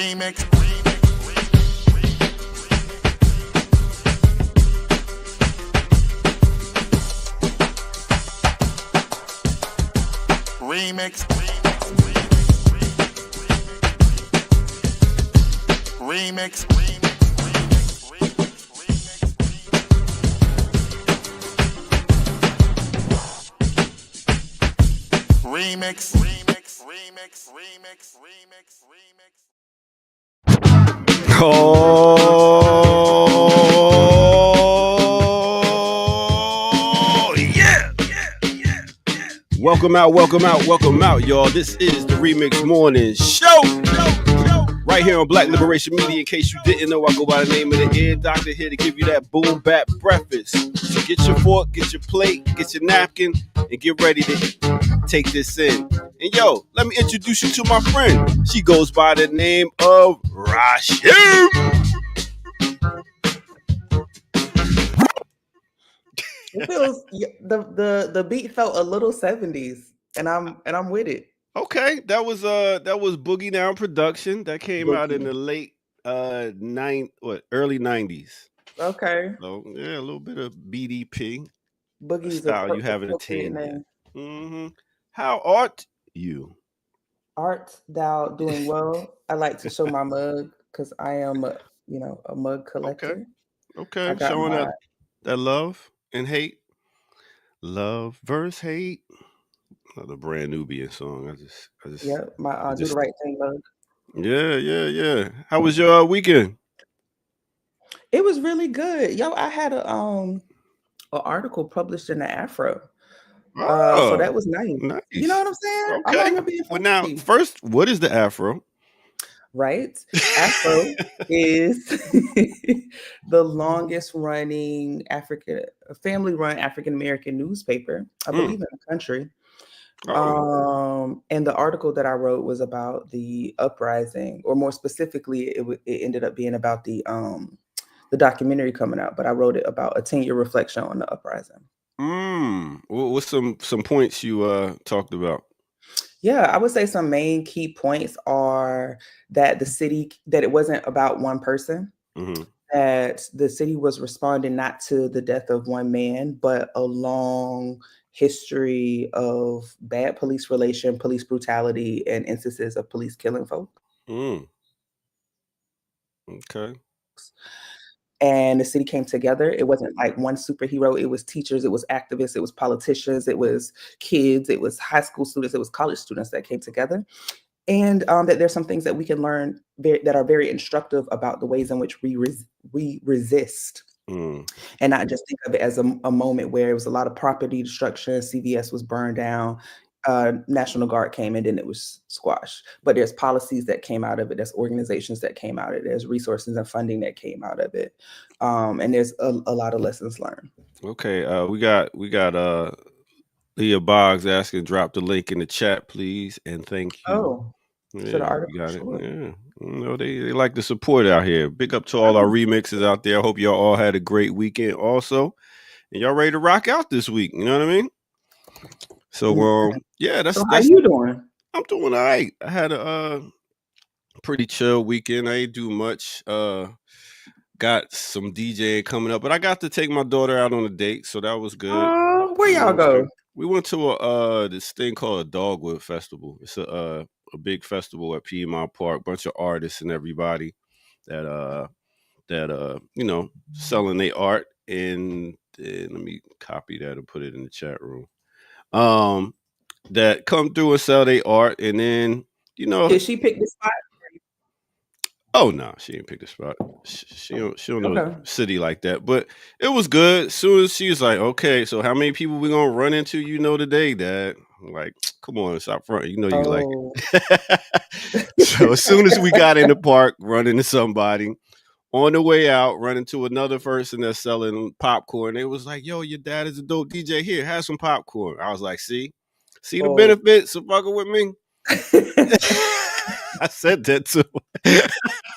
Remix. Remix. Remix. Remix. Oh, yeah. Welcome out, y'all. This is the Remix Morning Show. Right here on Black Liberation Media. In case you didn't know, I go by the name of the Ear Doctor, here to give you that boom bap breakfast. So get your fork, get your plate, get your napkin, and get ready to take this in. And yo, let me introduce you to my friend. She goes by the name of Rashim. It feels the beat felt a little 70s, and I'm with it. Okay, that was Boogie Down production that came out in the late early 90s. Okay. So yeah, a little bit of BDP. Boogie's Style you haven't attained yet. Mm-hmm. How art you? Art thou doing well? I like to show my mug because I am a mug collector. Okay. Showing that love and hate. Love versus hate. Another brand Nubian song. I just my Do the Right Thing mug. Yeah. How was your weekend? It was really good. Yo, I had an article published in the Afro. So that was nice. You know what I'm saying? Okay. I'm being well, now, first, what is the Afro? Right? Afro is the longest running family-run African-American newspaper, I believe, in the country. And the article that I wrote was about the uprising, or more specifically, it ended up being about the documentary coming out, but I wrote it about a 10-year reflection on the uprising. What's some points you talked about? Yeah, I would say some main key points are that that it wasn't about one person, that the city was responding not to the death of one man, but a long history of bad police relation, police brutality, and instances of police killing folk. Okay. And the city came together. It wasn't like one superhero. It was teachers, it was activists, it was politicians, it was kids, it was high school students, it was college students that came together. And that there's some things that we can learn that are very instructive about the ways in which we resist. And not just think of it as a moment where it was a lot of property destruction, CVS was burned down, National Guard came and then it was squashed. But there's policies that came out of it, there's organizations that came out of it, there's resources and funding that came out of it. And there's a lot of lessons learned. Okay, we got Leah Boggs asking, drop the link in the chat, please, and thank you. Oh, yeah, you got it. Yeah, they like the support out here. Big up to all our remixes out there. I hope y'all all had a great weekend, also, and y'all ready to rock out this week. You know what I mean? So, yeah, that's. How you doing? I'm doing all right. I had a pretty chill weekend. I ain't do much. Got some DJing coming up, but I got to take my daughter out on a date, so that was good. Where y'all go? We went to this thing called a Dogwood Festival. It's a big festival at Piedmont Park. Bunch of artists and everybody that selling their art. And let me copy that and put it in the chat room. That come through and sell their art, and then Did she pick the spot? Oh no, she didn't pick the spot. She don't know the city like that. But it was good. As soon as she was like, "Okay, so how many people we gonna run into? Today, Dad." I'm like, come on, stop front. You like it. So as soon as we got in the park, run into somebody. On the way out, run into another person that's selling popcorn. They was like, "Yo, your dad is a dope DJ. Here, have some popcorn." I was like, "See the benefits of fucking with me." I said that too.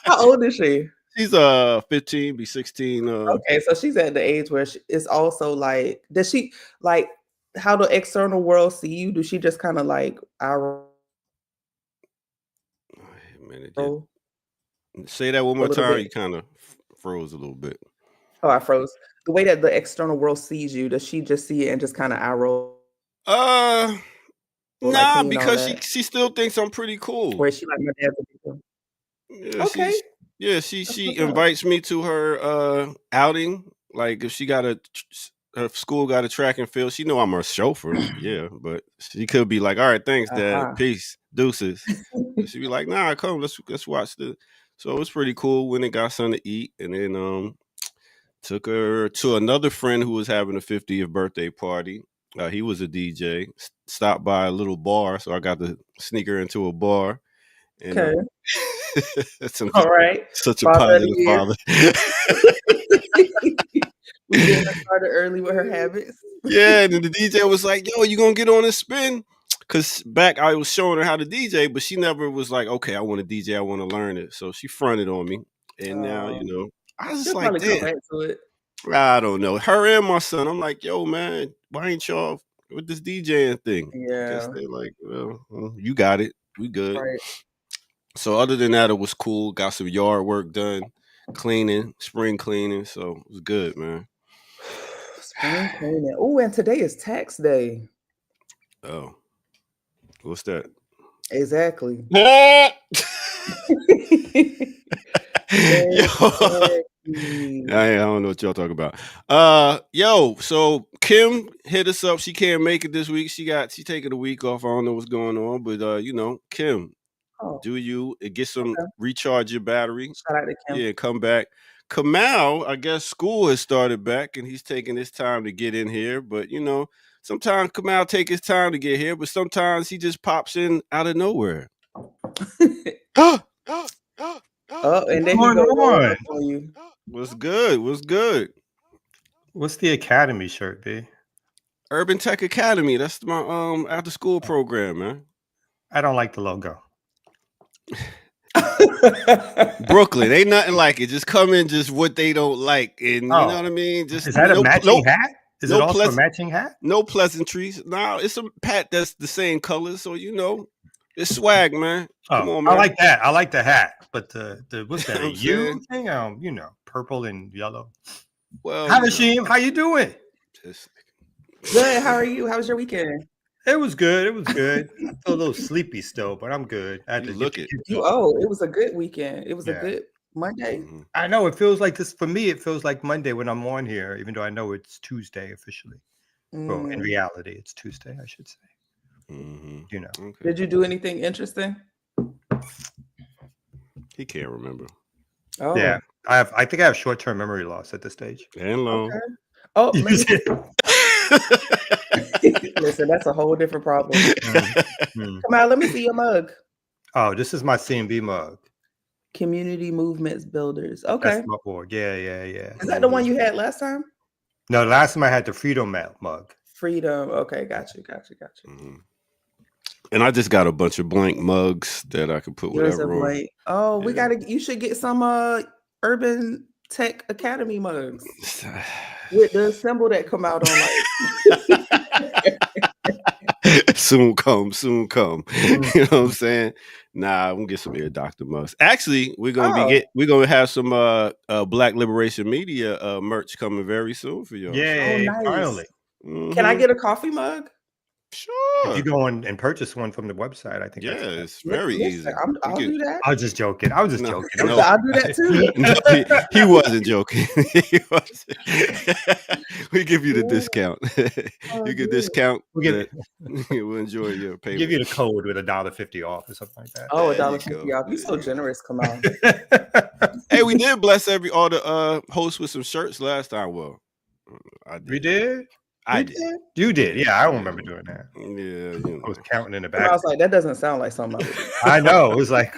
How old is she? She's 15, be 16. Okay, so she's at the age where it's also like, does she like how the external world see you? Do she just kind of like our Say that one a more little time. bit? You kind of froze a little bit. Oh, I froze. The way that the external world sees you, does she just see it and just kind of eye roll? Uh, Like, nah, can you know because that? she still thinks I'm pretty cool. Or is she like my dad's a big Yeah, Okay, she that's what's up. invites me to her outing. Like if she got her school got a track and field, she know I'm her chauffeur. Yeah, but she could be like, all right, thanks, Dad. Uh-huh. Peace, deuces. But she'd be like, nah, come, let's watch the. So it's pretty cool. When they got something to eat, and then took her to another friend who was having a 50th birthday party. He was a DJ. Stopped by a little bar, so I got to sneak her into a bar. And Okay. I'm All just right. such a Father of the positive year. father. We getting her started early with her habits. Yeah, and then the DJ was like, "Yo, you gonna get on this spin?" Because back I was showing her how to DJ, but she never was like, "Okay, I want to DJ, I want to learn it." So she fronted on me, and now I was just She'll like, probably come "Damn, back to it. I don't know." Her and my son, I'm like, "Yo, man, why ain't y'all with this DJing thing?" I guess Yeah. they like, well, you got it, we good. Right. So other than that, it was cool. Got some yard work done, cleaning, spring cleaning. So it was good, man. Spring cleaning. Oh, and today is tax day. Oh, what's that? Exactly. Yo, Exactly. I don't know what y'all talking about. Yo, so Kim hit us up. She can't make it this week. She taking a week off. I don't know what's going on, but Kim, Oh, do you get some okay. recharge your battery? Shout out to Kim. Yeah, come back. Kamal, I guess school has started back and he's taking his time to get in here. But sometimes Kamal take his time to get here, but sometimes he just pops in out of nowhere. Oh, and then he going go roll on? up on you. What's good? What's good? What's the Academy shirt, B? Urban Tech Academy. That's my after school program, man. I don't like the logo. Brooklyn, ain't nothing like it. Just come in, just what they don't like, and you know what I mean. Just Is that a matching hat? Is it also a pleasant, matching hat? no pleasantries. No, it's a pat that's the same color, so it's swag, man. Come on, man. I like that. I like the hat, but the what's that? You know A what I'm U saying? thing? Purple and yellow. Well, Hi, Hashim. How you doing? Good. How are you? How was your weekend? It was good. It was good. I feel a little sleepy still, but I'm good. I had You to look get it. It was a good weekend. It was a Yeah. good Monday. Mm-hmm. I know it feels like this for me. It feels like Monday when I'm on here, even though I know it's Tuesday officially. Well, in reality, it's Tuesday, I should say. Mm-hmm. Okay. Did you do anything interesting? He can't remember. Oh, Yeah, I think I have short-term memory loss at this stage. And long. okay. Oh, listen, that's a whole different problem. Come on, let me see your mug. Oh, this is my CMB mug. Community Movements Builders. Okay. That's my board. Yeah. Is that the one you had last time? No, last time I had the Freedom mug. Freedom. Okay, got you. Mm-hmm. And I just got a bunch of blank mugs that I could put whatever on. Oh, you should get some Urban Tech Academy mugs with the symbol that come out on like soon come. You know what I'm saying? Nah, I'm gonna get some Ear Doctor mugs. Actually, we're gonna have some Black Liberation Media merch coming very soon for y'all. Yeah, nice. finally. Mm-hmm. Can I get a coffee mug? Sure. If you go on and purchase one from the website, I think it's very easy. I'll do that. I was just joking. No, I'll do that too. No, he wasn't joking. We give you the discount. You get discount. We'll enjoy your payment. Give you the code with $1.50 off or something like that. Oh, $1.50 off. You're so generous, Kamal. Hey, we did bless all the hosts with some shirts last time. Well, I did. We did. I did. You did. Yeah, I don't remember doing that. Yeah, I was counting in the back. I was like, that doesn't sound like something I would do. I know. It was like,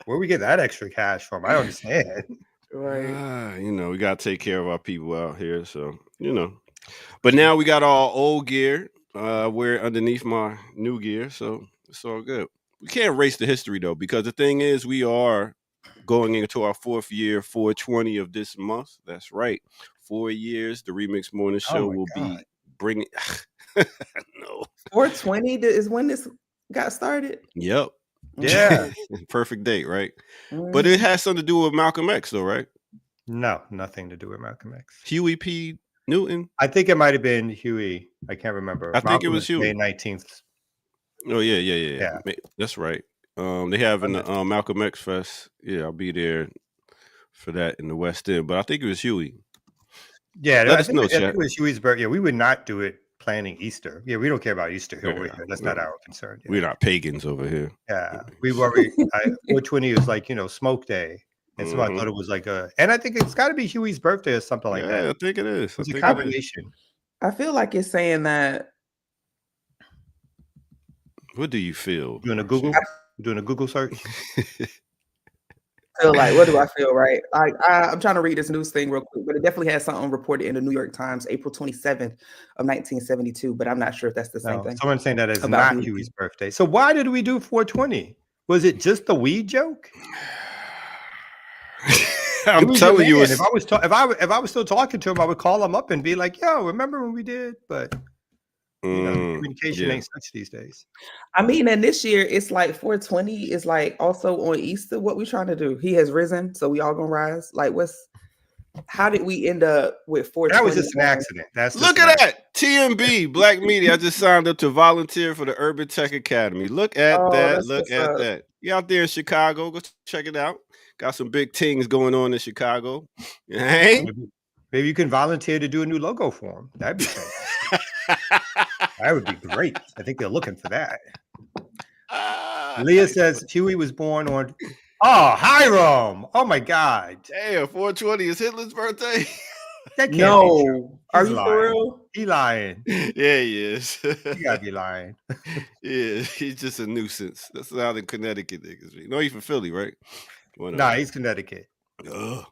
where we get that extra cash from? I don't understand. Right. We got to take care of our people out here. So, But now we got all old gear. Wear underneath my new gear. So it's all good. We can't erase the history, though, because the thing is, we are going into our 4th year, 420 of this month. That's right. 4 years. The Remix Morning Show will be bringing. No. 420 is when this got started. Yep. Yeah. Perfect date, right? But it has something to do with Malcolm X, though, right? No, nothing to do with Malcolm X. Huey P. Newton. I think it might have been Huey. I can't remember. I think it was Huey. May 19th. Oh yeah. That's right. They having the Malcolm X Fest. Yeah, I'll be there for that in the West End. But I think it was Huey. Yeah, Let I us think, know, I think chat. it was Huey's birthday. Yeah, we would not do it planning Easter. Yeah, we don't care about Easter here. Yeah, That's not our concern. Yeah. We're not pagans over here. Yeah, we worry. 420 is like, smoke day. And so I thought it was like and I think it's got to be Huey's birthday or something like that. Yeah, I think it is. It's a combination. I feel like it's saying that. What do you feel? Doing a Google search? Feel like, what do I feel, right? I'm trying to read this news thing real quick, but it definitely has something reported in the New York Times, April 27th of 1972, but I'm not sure if that's the same thing. Someone's saying that it's not Huey's birthday. So why did we do 420? Was it just the weed joke? I'm telling you, if I was still talking to him, I would call him up and be like, "Yo, remember when we did?" But communication ain't such these days. I mean, and this year it's like 420 is like also on Easter. What we trying to do? He has risen, so we all gonna rise. Like, how did we end up with 420? That was just an accident. Look at that. TMB, Black Media. I just signed up to volunteer for the Urban Tech Academy. Look at that. Look at that. You out there in Chicago, go check it out. Got some big things going on in Chicago. Hey? Maybe you can volunteer to do a new logo for him. That'd be fantastic. That would be great. I think they're looking for that. Leah says Huey was born on Hiram. Oh my God. Damn, 420 is Hitler's birthday. That can't be true. Are you lying. for real? He lying. Yeah, he is. He gotta be lying. Yeah, he's just a nuisance. That's how the Connecticut niggas be. No, he's from Philly, right? Nah, he's Connecticut. Ugh.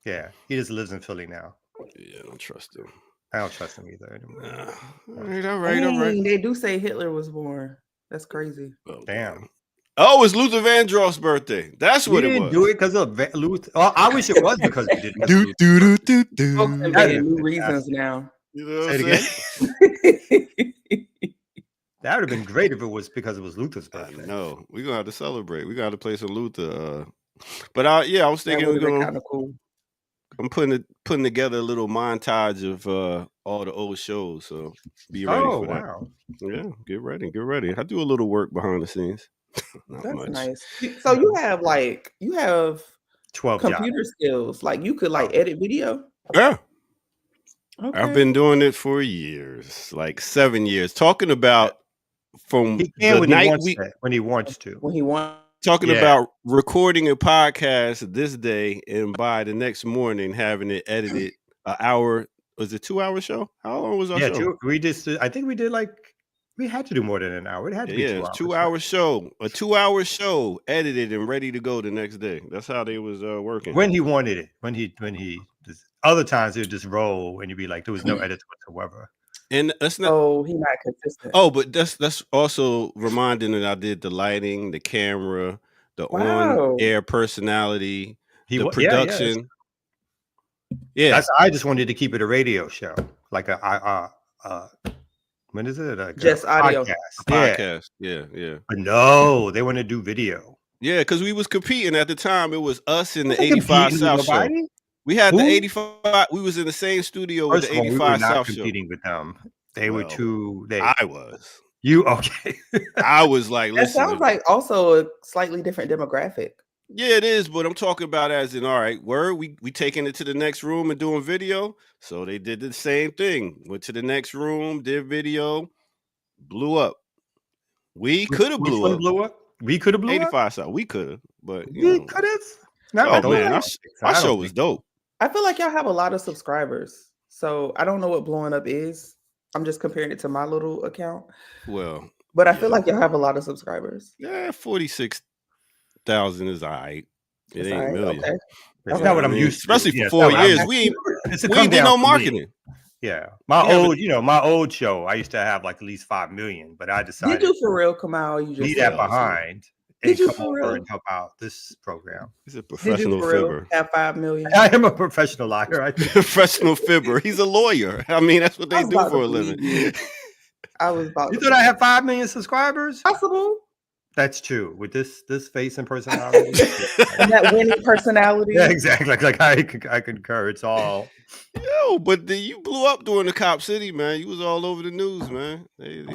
Yeah, he just lives in Philly now. Yeah, I don't trust him. I don't trust him either anymore. All right. They do say Hitler was born. That's crazy. Oh, damn. Oh, it's Luther Vandross's birthday. That's what it was. We didn't do it because of Luther. Oh, I wish it was because we did. Folks have made new reasons now. You know what Say I'm it saying? again? That would have been great if it was because it was Luther's birthday. No, we're gonna have to celebrate. We got to play some Luther. But I was thinking we're gonna kind of cool. I'm putting together a little montage of all the old shows. So be ready for that. Wow. Yeah, get ready. I do a little work behind the scenes. Not That's much. nice. So you have 12 computer skills. Like you could edit video. Yeah. Okay. I've been doing it for years, like 7 years. Talking about from He can the night when he wants to. When he wants. Talking about recording a podcast this day and by the next morning having it edited an hour. Was it 2 hour show? How long was our show? I think we did we had to do more than an hour. It had to be 2 hours. 2 hour show. A 2 hour show edited and ready to go the next day. That's how they was working. When he wanted it. When he just, other times it would just roll and you'd be like, there was no edits whatsoever. And that's not. Oh, he's not consistent. Oh, but that's also reminding that I did the lighting, the camera, the on-air personality, the production. Yeah, I just wanted to keep it a radio show, like when is it? Just audio podcast. Yeah. But no, they want to do video. Yeah, because we was competing at the time. It was us in the 85 South show. We had the 85. We was in the same studio with the 85 South show. Competing with them. They were too. I was. You okay? I was like, that sounds like also a slightly different demographic. Yeah, it is, but I'm talking about as in, all right, we taking it to the next room and doing video. So they did the same thing. Went to the next room, did video, blew up. We could have blew up. We could have blew 85 up. South. We could have, but we could have. Oh man, our show was dope. I feel like y'all have a lot of subscribers, so I don't know what blowing up is. I'm just comparing it to my little account. Well, but I feel like y'all have a lot of subscribers. Yeah, 46,000 is all right. It ain't a million. Okay. That's not what I'm used to. Especially for 4 years. We ain't did no marketing. Yeah. My old show, I used to have like at least 5 million, but I decided. Did you for real, Kamal? You just leave that behind. Did you come for over real? And help out this program? He's a professional fibber. Have 5 million? I am a professional liar. Professional fibber. He's a lawyer. I mean, that's what they do for a living. I was about. You thought I had 5 million subscribers? Possible. That's true. With this face and personality. And that winning personality. Yeah, exactly. Like I concur. It's all. Yo, but you blew up during the Cop City, man. You was all over the news, man. They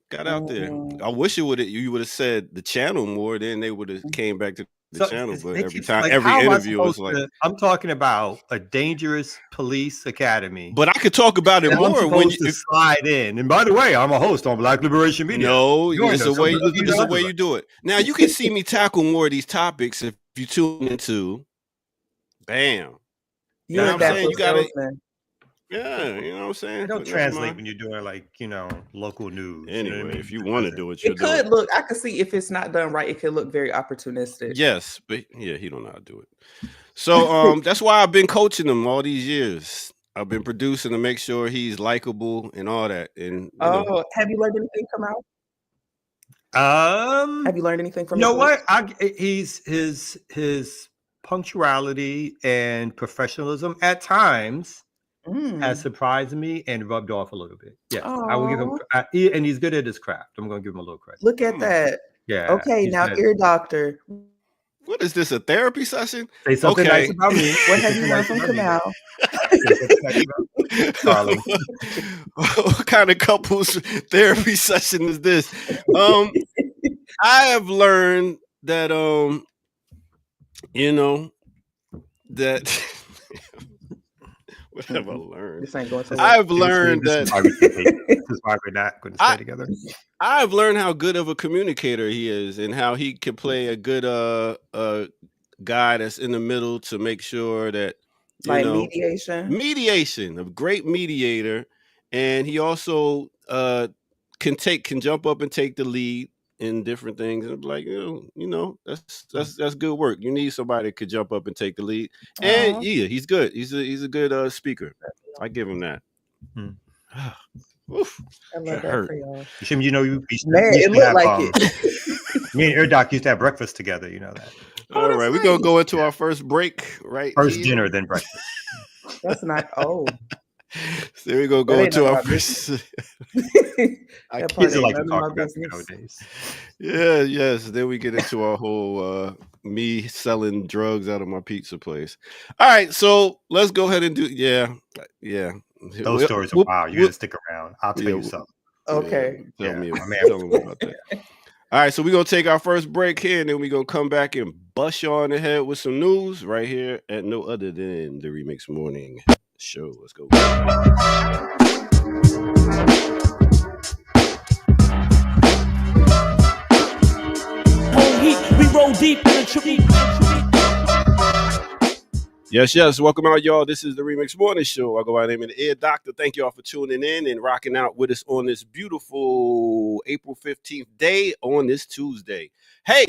got out there. I wish you would have said the channel more. Then they would have came back to the channel. But every time, like, every interview was like, I'm talking about a dangerous police academy. But I could talk about it more when you slide in. And by the way, I'm a host on Black Liberation Media. No, it's the way you do it. Now you can see me tackle more of these topics if you tune into. Bam. You know what I'm saying? You gotta. Yeah, you know what I'm saying? It don't translate when you're doing like, local news. Anyway, you know what I mean? if you want to do it, it could look. I could see if it's not done right, it could look very opportunistic. Yes, but yeah, he don't know how to do it. So that's why I've been coaching him all these years. I've been producing to make sure he's likable and all that. And have you learned anything from out? Have you learned anything from? You know what? He's his punctuality and professionalism at times has surprised me and rubbed off a little bit. Yeah, I will give him, and he's good at his craft. I'm going to give him a little credit. Look at that. Yeah. Okay, now ear doctor. What is this, a therapy session? Say something nice about me. What have you learned from Kamal? What kind of couples therapy session is this? I have learned that that what have I learned? This ain't going to I've learned that this is why we're not going to stay together. I've learned how good of a communicator he is and how he can play a good guy that's in the middle to make sure that mediation, a great mediator, and he also can jump up and take the lead in different things, and like that's good work. You need somebody that could jump up and take the lead, and yeah, he's good. He's a good speaker. I give him that. Oof, I love that for y'all. It looked like it. Me and Ear Doc used to have breakfast together. You know that. All right, we're gonna go into our first break. Right, first dinner, then breakfast. That's not old. So we're gonna go into our first. Kids are like to talk about nowadays. Yeah, yes. Then we get into our whole me selling drugs out of my pizza place. All right, so let's go ahead and do. Yeah. Those stories are wild. You gotta stick around. I'll tell you something. Okay. Tell me about that. All right, so we're gonna take our first break here, and then we're gonna come back and bust you on the head with some news right here at no other than the Remix Morning Show. Let's go. We roll deep in the tree. Yes. Welcome out, y'all. This is the Remix Morning Show. I go by the name of the Ear Doctor. Thank y'all for tuning in and rocking out with us on this beautiful April 15th day on this Tuesday. Hey,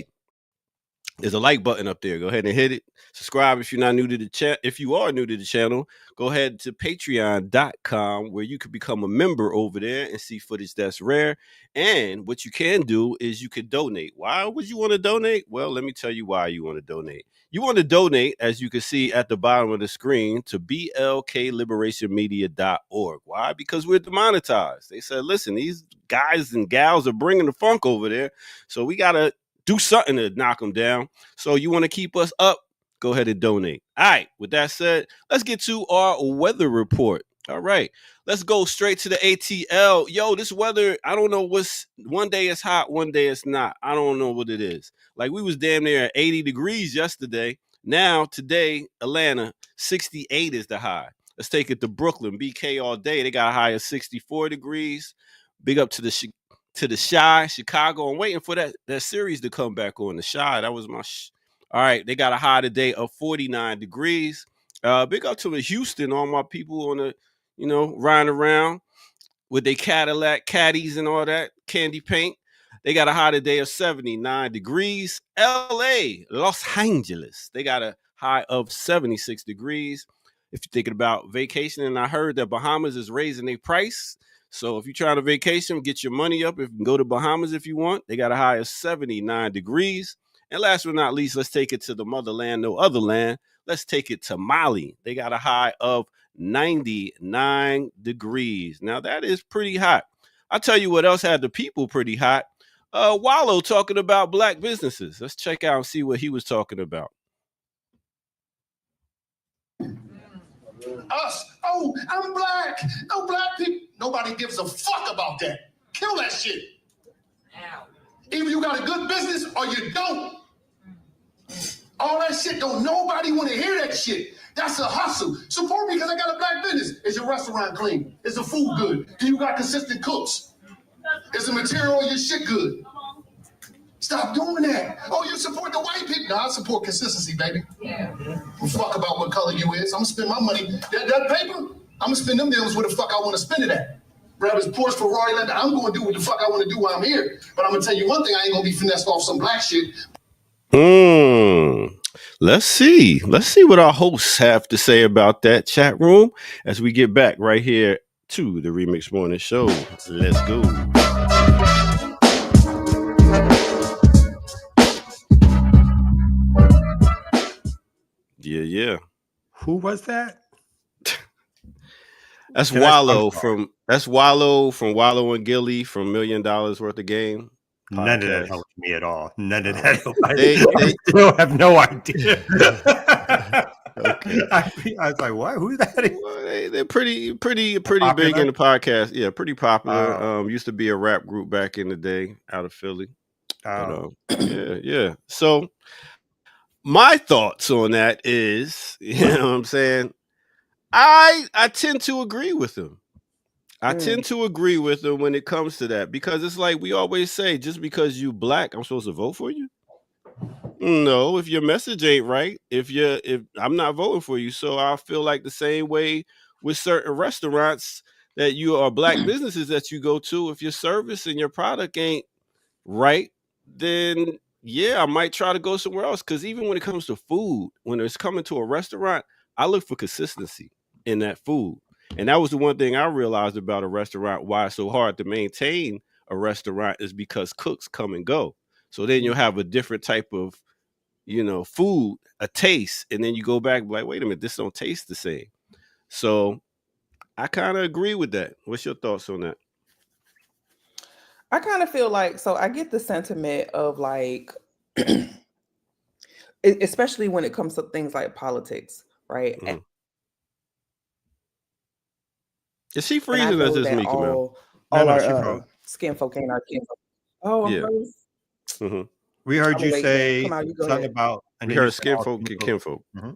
there's a like button up there. Go ahead and hit it. Subscribe if you're not new to the chat. If you are new to the channel, go ahead to patreon.com where you can become a member over there and see footage that's rare. And what you can do is you can donate. Why would you want to donate? Well, let me tell you why you want to donate. You want to donate, as you can see at the bottom of the screen, to blkliberationmedia.org. Why? Because we're demonetized. They said, listen, these guys and gals are bringing the funk over there, so we got to do something to knock them down. So you want to keep us up? Go ahead and donate. All right. With that said, let's get to our weather report. All right. Let's go straight to the ATL. Yo, this weather, I don't know one day it's hot, one day it's not. I don't know what it is. Like we was damn near at 80 degrees yesterday. Now, today, Atlanta, 68 is the high. Let's take it to Brooklyn, BK all day. They got a high of 64 degrees. Big up to the Chi, Chicago. I'm waiting for that series to come back on. The Chi, that was my all right, they got a high today of 49 degrees. Big up to the Houston, all my people on the, riding around with their Cadillac caddies and all that candy paint. They got a high today of 79 degrees. LA, Los Angeles, they got a high of 76 degrees. If you're thinking about vacationing, I heard that Bahamas is raising their price. So if you're trying to vacation, get your money up. If you can go to Bahamas if you want. They got a high of 79 degrees. And last but not least, let's take it to the motherland, no other land. Let's take it to Mali. They got a high of 99 degrees. Now, that is pretty hot. I'll tell you what else had the people pretty hot. Wallow talking about black businesses. Let's check out and see what he was talking about. Us. Oh, I'm black. No black people. Nobody gives a fuck about that. Kill that shit. Either you got a good business or you don't. All that shit, don't nobody want to hear that shit. That's a hustle. Support me because I got a black business. Is your restaurant clean? Is the food good? Do you got consistent cooks? Is the material on your shit good? Stop doing that. Oh, you support the white people? No, I support consistency, baby. Yeah. Well, fuck about what color you is. I'm gonna spend my money. That paper, I'm gonna spend them deals where the fuck I want to spend it at. Grab his Porsche, Ferrari, I'm gonna do what the fuck I want to do while I'm here. But I'm gonna tell you one thing, I ain't gonna be finessed off some black shit. Let's see what our hosts have to say about that, chat room, as we get back right here to the Remix Morning Show. Let's go. Yeah. Who was that? That's Wallow from Wallow and Gilly from $1 Million Worth of Game. None of that helped me at all. None of that. They still have no idea. Okay. I was like, what? Who's that? Well, they're pretty big in the podcast. Yeah, pretty popular. Used to be a rap group back in the day out of Philly. Yeah. So my thoughts on that is, you know what I'm saying? I tend to agree with him. I tend to agree with him when it comes to that, because it's like we always say, just because you black, I'm supposed to vote for you? No, if your message ain't right, if I'm not voting for you. So I feel like the same way with certain restaurants that you are black businesses that you go to, if your service and your product ain't right, then yeah, I might try to go somewhere else. Because even when it comes to food, when it's coming to a restaurant, I look for consistency in that food. And that was the one thing I realized about a restaurant, why it's so hard to maintain a restaurant, is because cooks come and go. So then you'll have a different type of, food, a taste, and then you go back like, wait a minute, this don't taste the same. So I kind of agree with that. What's your thoughts on that? I kind of feel like, so I get the sentiment of like, especially when it comes to things like politics, right? Mm-hmm. Is she freezing or is this me, Camille? All our skin folk ain't our skin folk. Oh, I'm yeah. mm-hmm. We heard you say something about, and we heard skin folk and kinfolk. Mm-hmm.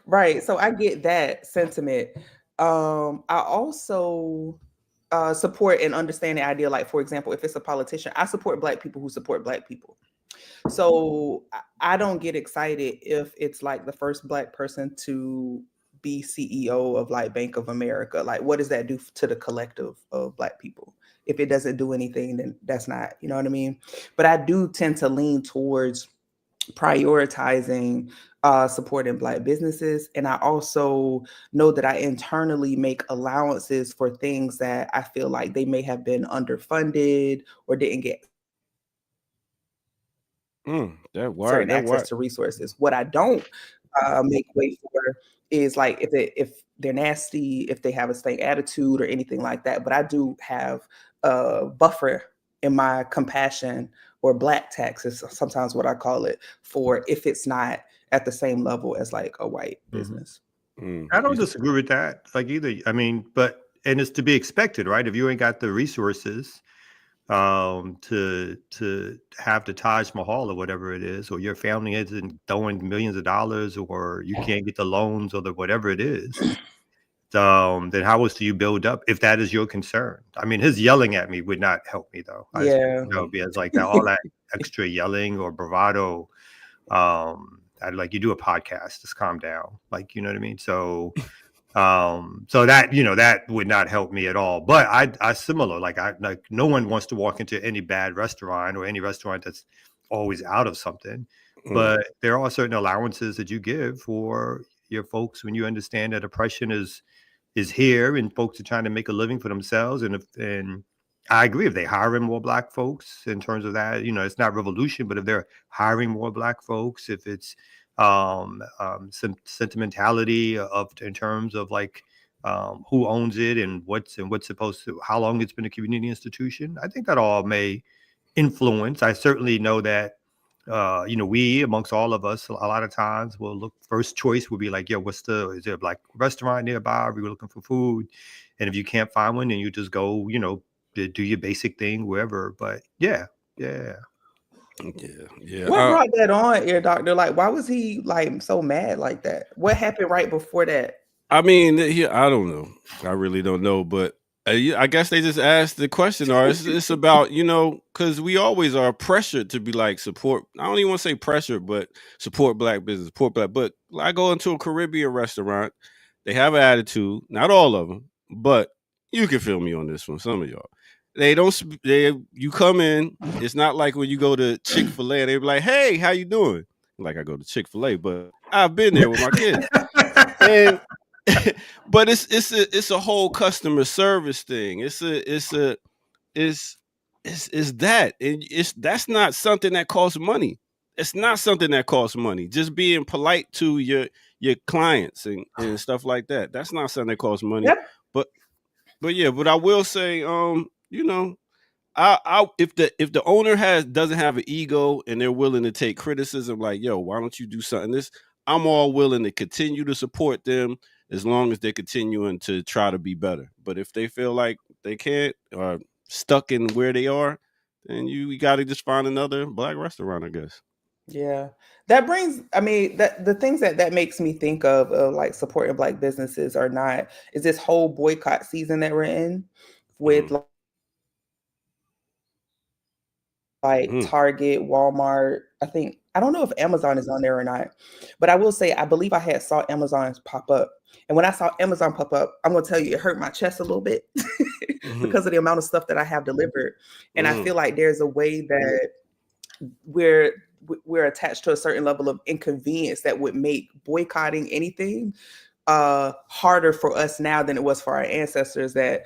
Right. So I get that sentiment. I also support and understand the idea, like, for example, if it's a politician, I support black people who support black people. So I don't get excited if it's like the first black person to be CEO of like Bank of America. Like, what does that do to the collective of black people? If it doesn't do anything, then that's not, you know what I mean? But I do tend to lean towards prioritizing supporting black businesses. And I also know that I internally make allowances for things that I feel like they may have been underfunded or didn't get certain access to resources. What I don't make way for is like if they're nasty, if they have a stank attitude or anything like that. But I do have a buffer in my compassion, or black tax is sometimes what I call it, for if it's not at the same level as like a white business. I don't disagree with that, like, either. I mean, and it's to be expected, right? If you ain't got the resources to have the Taj Mahal or whatever it is, or your family isn't throwing millions of dollars, or you can't get the loans or the whatever it is, then how else do you build up, if that is your concern? I mean, his yelling at me would not help me, though. Because like all that extra yelling or bravado, like, you do a podcast, just calm down, like, you know what I mean? So so that, that would not help me at all. But I similar, like no one wants to walk into any bad restaurant or any restaurant that's always out of something. But there are certain allowances that you give for your folks when you understand that oppression is here and folks are trying to make a living for themselves. And I agree, if they hiring more black folks in terms of that, it's not revolution, but if they're hiring more black folks, if it's some sentimentality in terms of like who owns it and what's supposed to, how long it's been a community institution. I think that all may influence. I certainly know that, we amongst all of us, a lot of times will look, first choice will be like, yo, is there a black restaurant nearby? Are we looking for food? And if you can't find one, then you just go, do your basic thing wherever. But yeah. What brought that on, Ear Doctor? Like, why was he like so mad like that? What happened right before that? I mean, I don't know. I really don't know, but I guess they just asked the question, or it's about, because we always are pressured to be like support. I don't even want to say pressure, but support black business, support black. But I go into a Caribbean restaurant, they have an attitude. Not all of them, but you can feel me on this one. Some of y'all, you come in. It's not like when you go to Chick-fil-A, they be like, "Hey, how you doing?" Like I go to Chick-fil-A, but I've been there with my kids, and. But it's a whole customer service thing. It's that, and that's not something that costs money. It's not something that costs money. Just being polite to your clients and stuff like that. That's not something that costs money. Yep. But I will say, I if the owner doesn't have an ego and they're willing to take criticism, like, yo, why don't you do something? I'm all willing to continue to support them as long as they're continuing to try to be better. But if they feel like they can't or stuck in where they are, then you got to just find another black restaurant, I guess. Yeah, that brings, that the things that makes me think of like supporting black businesses or not is this whole boycott season that we're in with Target, Walmart. I don't know if Amazon is on there or not, but I will say I believe I saw Amazon pop up. And when I saw Amazon pop up, I'm gonna tell you, it hurt my chest a little bit because of the amount of stuff that I have delivered. And I feel like there's a way that we're attached to a certain level of inconvenience that would make boycotting harder for us now than it was for our ancestors that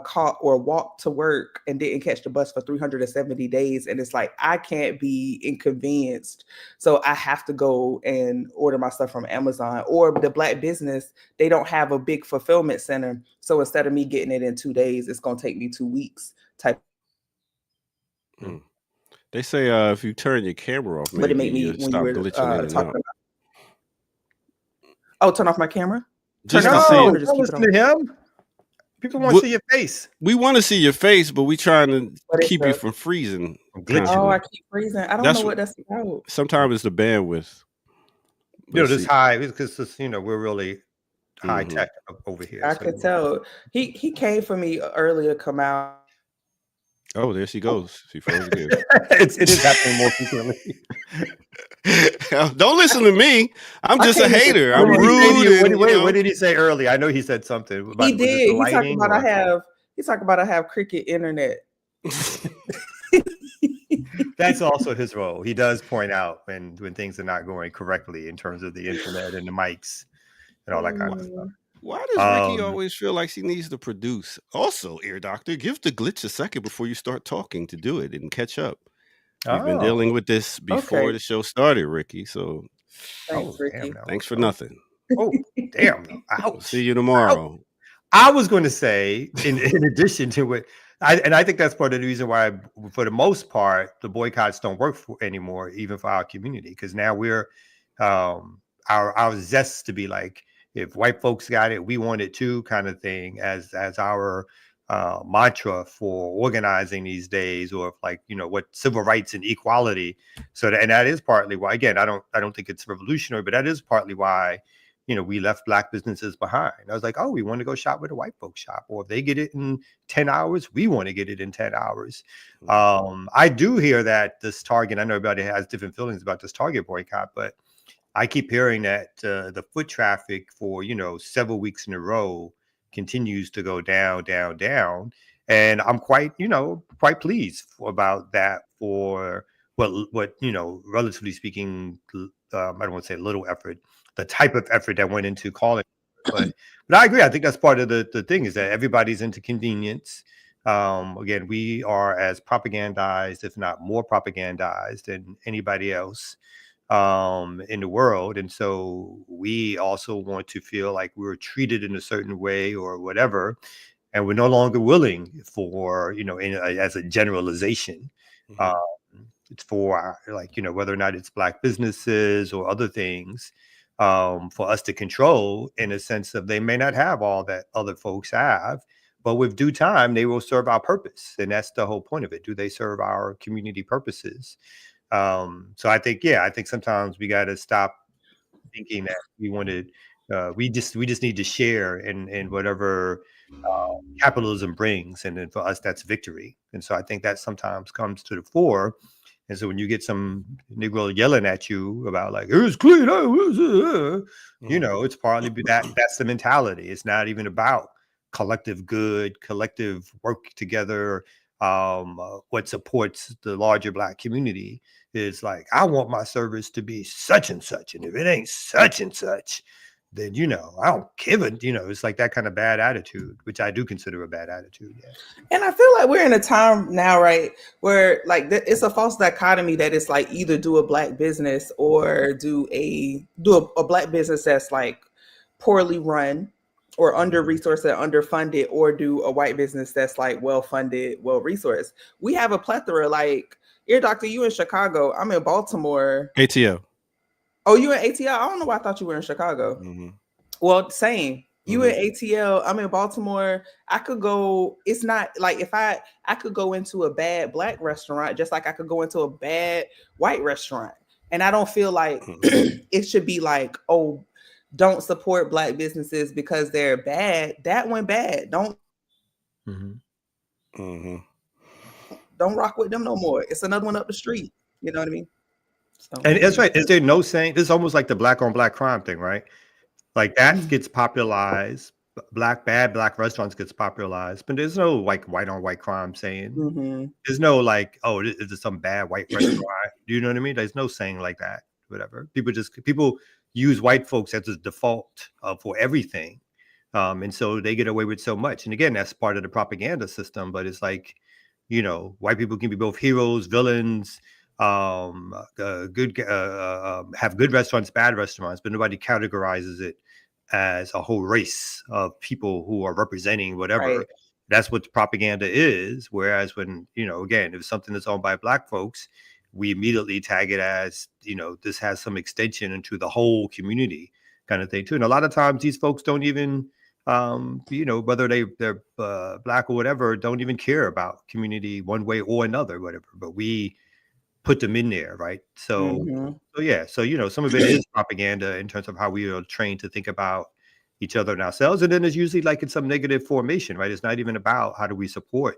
caught or walked to work and didn't catch the bus for 370 days. And it's like, I can't be inconvenienced. So I have to go and order my stuff from Amazon. Or the black business, they don't have a big fulfillment center. So instead of me getting it in 2 days, it's going to take me 2 weeks type. They say if you turn your camera off, But it made me, when you were talking about, turn off my camera? Just to see it. Just listen to him. People want to see your face. We want to see your face, but we trying to keep you from freezing. I keep freezing. I don't know what that's about. Sometimes it's the bandwidth. This high because we're really high tech over here. I could tell. He came for me earlier. Come out. Oh, there she goes. She froze again. It is happening more frequently. Don't listen to me. I'm just a hater. I'm rude. What did he say earlier? I know he said something. He did. He talked about I have cricket internet. That's also his role. He does point out when things are not going correctly in terms of the internet and the mics and all that kind of stuff. Why does Ricky always feel like she needs to produce? Also, Ear Doctor, give the glitch a second before you start talking to do it and catch up. We've been dealing with this before the show started, Ricky. So thanks, Ricky. Thanks for nothing. Oh, damn. We'll see you tomorrow. I was going to say, in addition to it, I think that's part of the reason why, for the most part, the boycotts don't work anymore, even for our community, because now we're our zest to be like, if white folks got it, we want it too, kind of thing, as our mantra for organizing these days, or what civil rights and equality. So that is partly why. Again, I don't think it's revolutionary, but that is partly why we left black businesses behind. I was like, oh, we want to go shop where the white folks shop, or if they get it in 10 hours, we want to get it in 10 hours. I do hear that this Target, I know everybody has different feelings about this Target boycott, but I keep hearing that the foot traffic for, several weeks in a row continues to go down. And I'm quite pleased about that for what relatively speaking, I don't want to say little effort, the type of effort that went into calling. But I agree. I think that's part of the thing, is that everybody's into convenience. Again, we are as propagandized, if not more propagandized, than anybody else. in the world. And so we also want to feel like we're treated in a certain way or whatever. And we're no longer willing for, as a generalization, it's for whether or not it's Black businesses or other things, for us to control, in a sense of they may not have all that other folks have, but with due time, they will serve our purpose. And that's the whole point of it. Do they serve our community purposes? So I think sometimes we got to stop thinking that we just need to share in whatever capitalism brings. And then for us, that's victory. And so I think that sometimes comes to the fore. And so when you get some Negro yelling at you about like, it's clean, it's partly that's the mentality. It's not even about collective good, collective work together. What supports the larger Black community is like, I want my service to be such and such. And if it ain't such and such, then, I don't give it, it's like that kind of bad attitude, which I do consider a bad attitude. Yeah. And I feel like we're in a time now, right, where like it's a false dichotomy that it's like either do a Black business or do a Black business that's like poorly run or under-resourced and underfunded, or do a white business that's like well-funded, well-resourced. We have a plethora. Like, Ear Doctor, you in Chicago. I'm in Baltimore. ATL. Oh, you in ATL? I don't know why I thought you were in Chicago. Mm-hmm. Well, same. You in ATL, I'm in Baltimore. I could go, it's not like if I could go into a bad Black restaurant, just like I could go into a bad white restaurant. And I don't feel like it should be like, oh, don't support Black businesses because they're bad. That went bad. Don't rock with them no more. It's another one up the street. You know what I mean? So, and that's right. Is there no saying? This is almost like the Black on Black crime thing, right? Like that gets popularized. Bad Black restaurants gets popularized, but there's no like white on white crime saying. There's no like, oh, is it some bad white restaurant? Do you know what I mean? There's no saying like that. Whatever. People use white folks as a default for everything, and so they get away with so much. And again, that's part of the propaganda system. But it's like, white people can be both heroes, villains. Have good restaurants, bad restaurants, but nobody categorizes it as a whole race of people who are representing whatever. Right. That's what the propaganda is. Whereas when, again, if something that's owned by Black folks, we immediately tag it as, this has some extension into the whole community kind of thing too. And a lot of times these folks don't even, whether they're Black or whatever, don't even care about community one way or another, whatever. But we put them in there, right? So some of it is propaganda in terms of how we are trained to think about each other and ourselves. And then it's usually like in some negative formation, right? It's not even about how do we support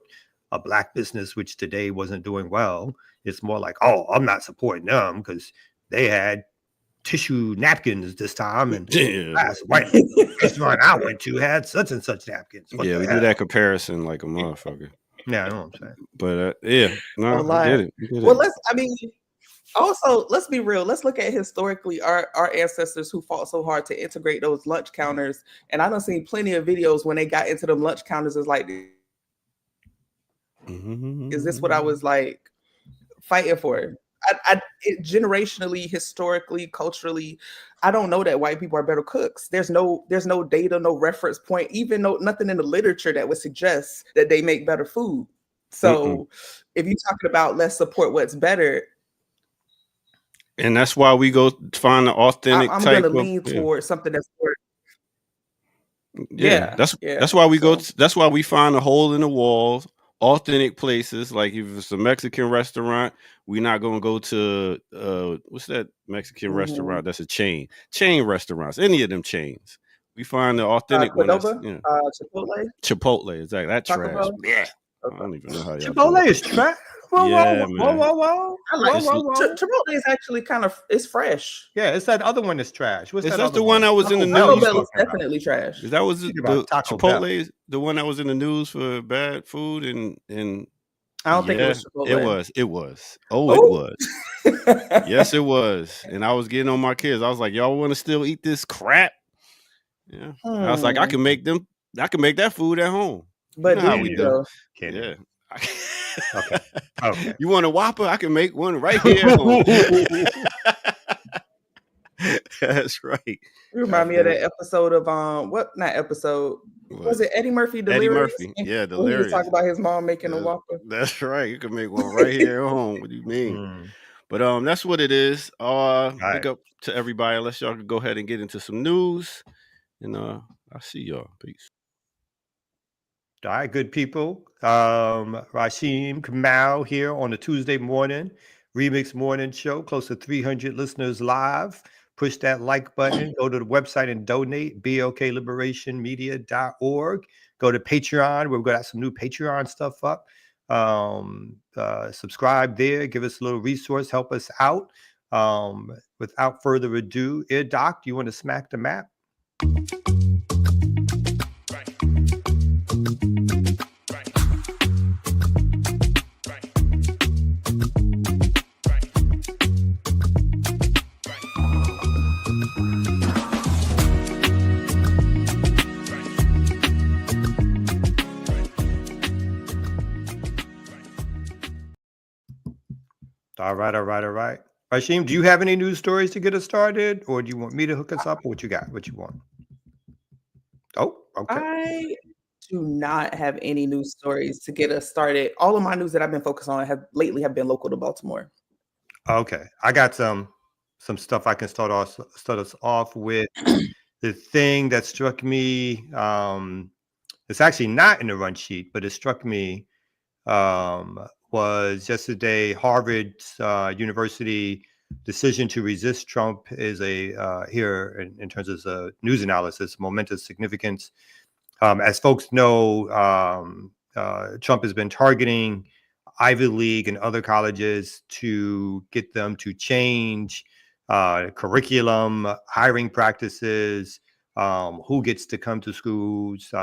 a Black business, which today wasn't doing well. It's more like, oh, I'm not supporting them because they had tissue napkins this time, and last white restaurant I went to had such and such napkins. We do that comparison like a motherfucker. Yeah, I know what I'm saying. But I get it. Well, let's be real. Let's look at historically our ancestors who fought so hard to integrate those lunch counters. And I done seen plenty of videos when they got into them lunch counters. It's like, is this what I was like fighting for? Generationally, historically, culturally, I don't know that white people are better cooks. There's no data, no reference point, even nothing in the literature that would suggest that they make better food. So if you're talking about let's support what's better, and that's why we go find the authentic. I'm going to lean towards something that's that's why we go. That's why we find a hole in the wall. Authentic places, like if it's a Mexican restaurant, we're not gonna go to what's that Mexican restaurant that's a chain restaurants, any of them chains. We find the authentic one. Chipotle, exactly. That Taco trash. Yeah. I don't even know how y'all Chipotle is trash. Whoa. I like Chipotle is actually it's fresh. Yeah, it's that other one that's trash. What's that? That's the one that was in the news. Taco Bell is definitely trash. That was the Chipotle, the one that was in the news for bad food, and I don't think it was Chipotle. It was. Oh, it was. Yes, it was. And I was getting on my kids. I was like, y'all want to still eat this crap? Yeah. I was like, I can make that food at home. But how we do? Yeah. Okay. You want a Whopper? I can make one right here at home. That's right. You remind me of that episode of not episode. Was it Eddie Murphy Eddie Delirious? Murphy. Yeah, When he was Delirious. talking about his mom making a Whopper. That's right. You can make one right here at home. What do you mean? But that's what it is. Big up to everybody. Let's y'all go ahead and get into some news. And I'll see y'all. Peace. All right, good people. Rashim Kamal here on a Tuesday morning, Remix Morning Show. Close to 300 listeners live. Push that like button. Go to the website and donate, blkLiberationMedia.org. Go to Patreon. We've got some new Patreon stuff up. Subscribe there. Give us a little resource. Help us out. Without further ado, Doc, you want to smack the map? All right. Rashim, do you have any news stories to get us started, or do you want me to hook us up, or what you got? What you want? Oh, okay. I do not have any news stories to get us started. All of my news that I've been focused on have been local to Baltimore. Okay, I got some stuff I can start us off with. The thing that struck me, it's actually not in the run sheet, but it struck me was yesterday Harvard's University decision to resist Trump is here in terms of news analysis, momentous significance. As folks know, Trump has been targeting Ivy League and other colleges to get them to change curriculum, hiring practices, who gets to come to schools,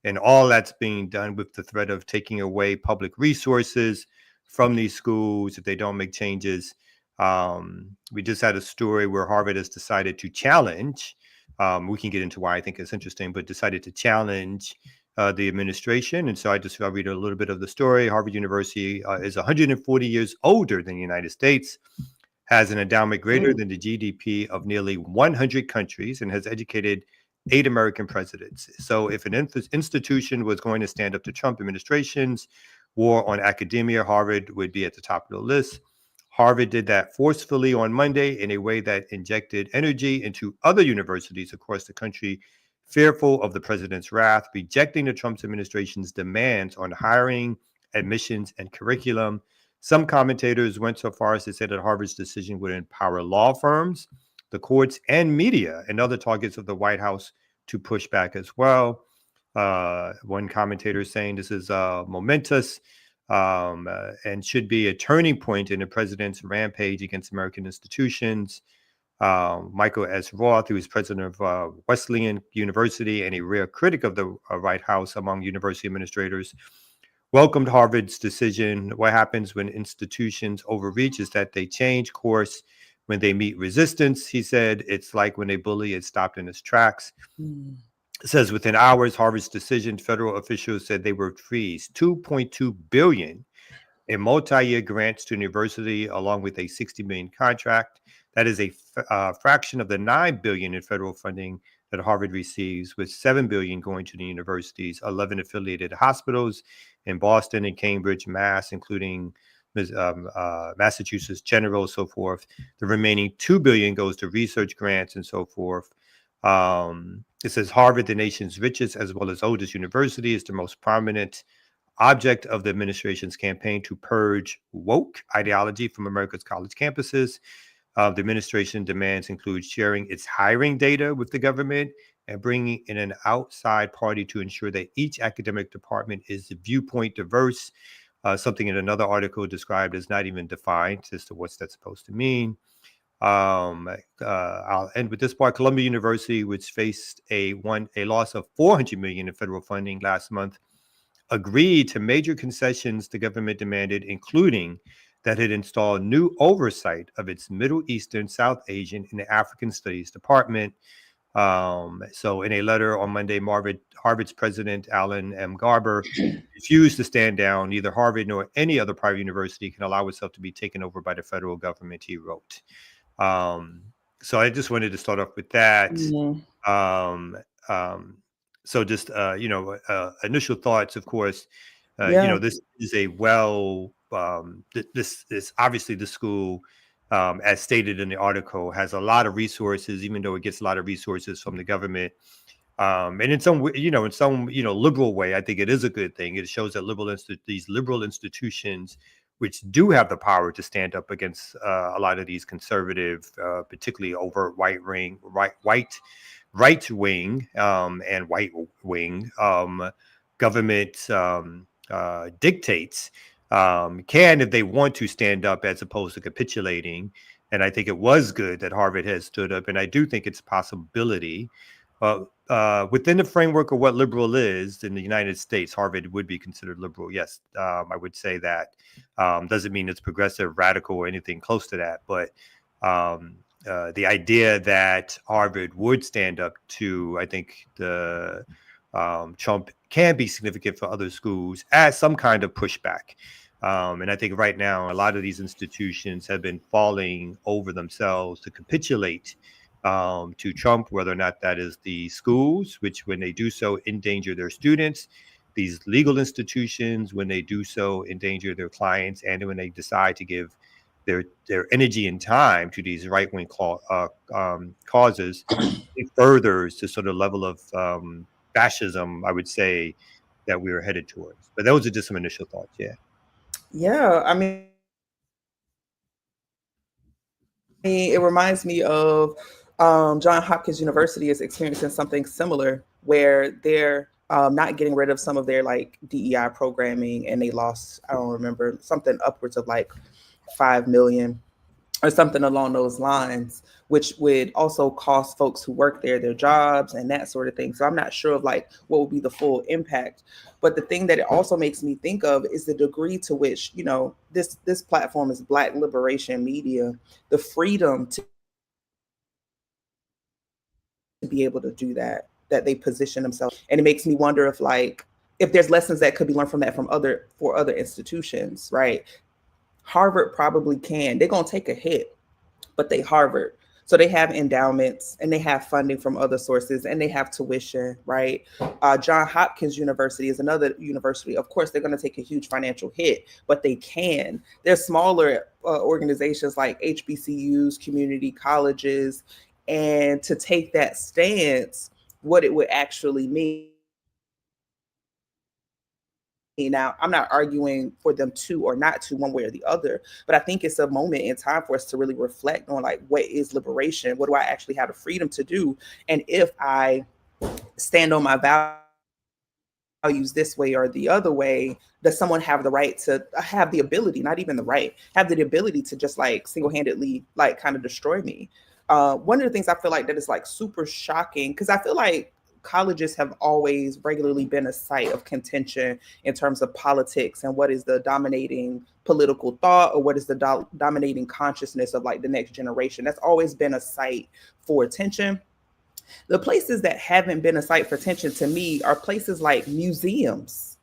and all that's being done with the threat of taking away public resources from these schools if they don't make changes. We just had a story where Harvard has decided to challenge. We can get into why I think it's interesting, but decided to challenge the administration. And so I'll read a little bit of the story. Harvard University is 140 years older than the United States, has an endowment greater than the GDP of nearly 100 countries, and has educated 8 American presidents. So if an institution was going to stand up to Trump administration's war on academia, Harvard would be at the top of the list. Harvard did that forcefully on Monday in a way that injected energy into other universities across the country, fearful of the president's wrath, rejecting the Trump administration's demands on hiring, admissions, and curriculum. Some commentators went so far as to say that Harvard's decision would empower law firms, the courts, and media, and other targets of the White House to push back as well. One commentator is saying this is momentous and should be a turning point in the president's rampage against American institutions. Michael S. Roth, who is president of Wesleyan University and a rare critic of the White House among university administrators, welcomed Harvard's decision. What happens when institutions overreach is that they change course when they meet resistance. He said, it's like when a bully is stopped in its tracks. It says within hours, Harvard's decision, federal officials said they would freeze $2.2 billion in multi-year grants to the university, along with a $60 million contract. That is a fraction of the $9 billion in federal funding that Harvard receives, with $7 billion going to the university's 11 affiliated hospitals in Boston and Cambridge, Mass, including Massachusetts General, so forth. The remaining $2 billion goes to research grants and so forth. It says Harvard, the nation's richest as well as oldest university, is the most prominent object of the administration's campaign to purge woke ideology from America's college campuses. The administration demands include sharing its hiring data with the government and bringing in an outside party to ensure that each academic department is viewpoint diverse, something in another article described as not even defined as to what's that supposed to mean. I'll end with this part. Columbia University, which faced a loss of $400 million in federal funding last month, agreed to major concessions the government demanded, including that it install new oversight of its Middle Eastern, South Asian, and African Studies Department. So in a letter on Monday, Harvard's president, Alan M. Garber, refused to stand down. Neither Harvard nor any other private university can allow itself to be taken over by the federal government, he wrote. So I just wanted to start off with that. Mhm. So just initial thoughts, of course. Yeah. This is a this is obviously the school, as stated in the article, has a lot of resources, even though it gets a lot of resources from the government. And in some liberal way, I think it is a good thing. It shows that these liberal institutions, which do have the power to stand up against a lot of these conservative, particularly overt right wing and white wing government dictates, can, if they want to, stand up as opposed to capitulating. And I think it was good that Harvard has stood up, and I do think it's a possibility. Within the framework of what liberal is in the United States, Harvard would be considered liberal. Yes, I would say that. Doesn't mean it's progressive, radical, or anything close to that. But the idea that Harvard would stand up to, I think, the Trump can be significant for other schools as some kind of pushback. And I think right now, a lot of these institutions have been falling over themselves to capitulate to Trump, whether or not that is the schools, which when they do so endanger their students, these legal institutions, when they do so endanger their clients, and when they decide to give their energy and time to these right-wing causes, it furthers the sort of level of fascism, I would say, that we are headed towards. But those are just some initial thoughts. Yeah. Yeah. I mean, it reminds me of John Hopkins University is experiencing something similar where they're not getting rid of some of their like DEI programming, and they lost, I don't remember, something upwards of like 5 million or something along those lines, which would also cost folks who work there their jobs and that sort of thing. So I'm not sure of like what would be the full impact. But the thing that it also makes me think of is the degree to which, this platform is Black liberation media, the freedom to be able to do that they position themselves. And it makes me wonder if there's lessons that could be learned from that for other institutions, right? Harvard probably can. They're gonna take a hit, but they Harvard. So they have endowments and they have funding from other sources and they have tuition, right? John Hopkins University is another university. Of course, they're going to take a huge financial hit, but they can. There's smaller organizations like HBCUs, community colleges, and to take that stance, what it would actually mean. Now, I'm not arguing for them to or not to one way or the other, but I think it's a moment in time for us to really reflect on like, what is liberation? What do I actually have the freedom to do? And if I stand on my values this way or the other way, does someone have the right to have the ability, not even the right, have the ability to just like single-handedly like kind of destroy me? One of the things I feel like that is like super shocking, because I feel like colleges have always regularly been a site of contention in terms of politics and what is the dominating political thought or what is the dominating consciousness of like the next generation. That's always been a site for attention. The places that haven't been a site for attention to me are places like museums.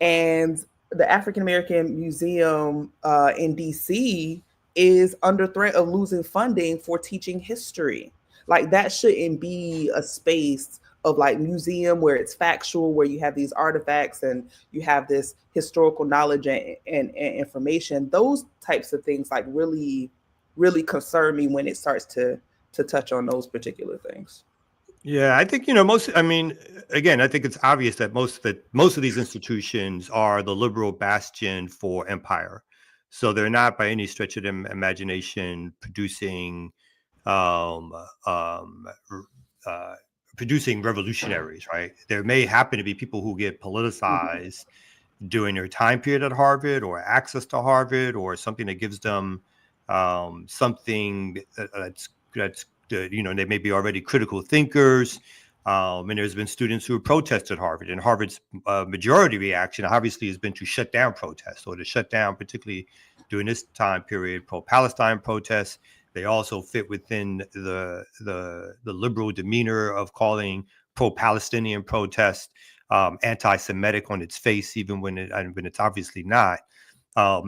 And the African American Museum in DC is under threat of losing funding for teaching history. Like that shouldn't be a space of like museum where it's factual, where you have these artifacts and you have this historical knowledge and information. Those types of things like really, really concern me when it starts to touch on those particular things. Yeah, I think, again, I think it's obvious that most of these institutions are the liberal bastion for empire. So they're not by any stretch of the imagination producing revolutionaries, right? There may happen to be people who get politicized during their time period at Harvard or access to Harvard or something that gives them something that's they may be already critical thinkers. And there's been students who have protested Harvard, and Harvard's majority reaction obviously has been to shut down protests, or to shut down, particularly during this time period, pro-Palestine protests. They also fit within the liberal demeanor of calling pro-Palestinian protests anti-Semitic on its face, even when it's obviously not.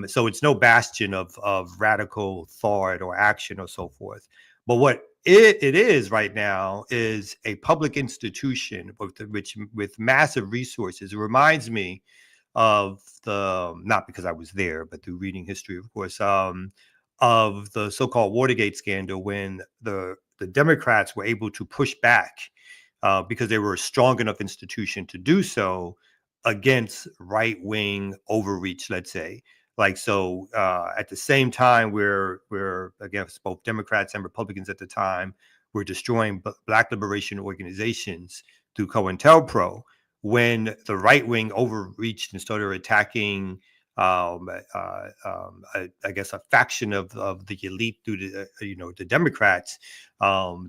So it's no bastion of radical thought or action or so forth. But what it is right now is a public institution with massive resources. It reminds me of not because I was there, but through reading history, of course, of the so-called Watergate scandal, when the Democrats were able to push back because they were a strong enough institution to do so against right-wing overreach, let's say. Like, so at the same time, we're against both Democrats and Republicans at the time, we're destroying Black liberation organizations through COINTELPRO. When the right wing overreached and started attacking, I guess, a faction of the elite through the Democrats,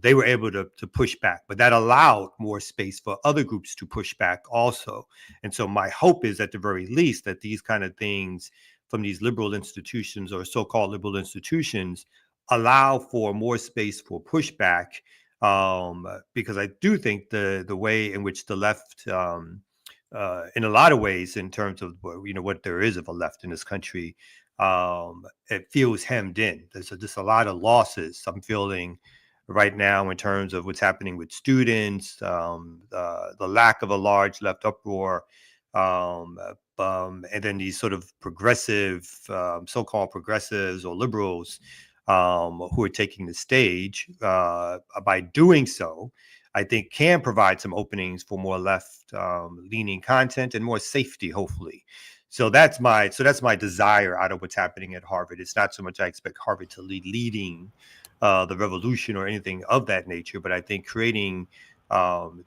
they were able to push back. But that allowed more space for other groups to push back also. And so my hope is, at the very least, that these kind of things from these liberal institutions or so-called liberal institutions allow for more space for pushback, because I do think the way in which the left, in a lot of ways, in terms of what there is of a left in this country, it feels hemmed in. There's just a lot of losses I'm feeling right now in terms of what's happening with students, the lack of a large left uproar, and then these sort of progressive, so-called progressives or liberals who are taking the stage. By doing so, I think can provide some openings for more left leaning content and more safety, hopefully. So that's my desire out of what's happening at Harvard. It's not so much I expect Harvard to leading the revolution or anything of that nature, but I think creating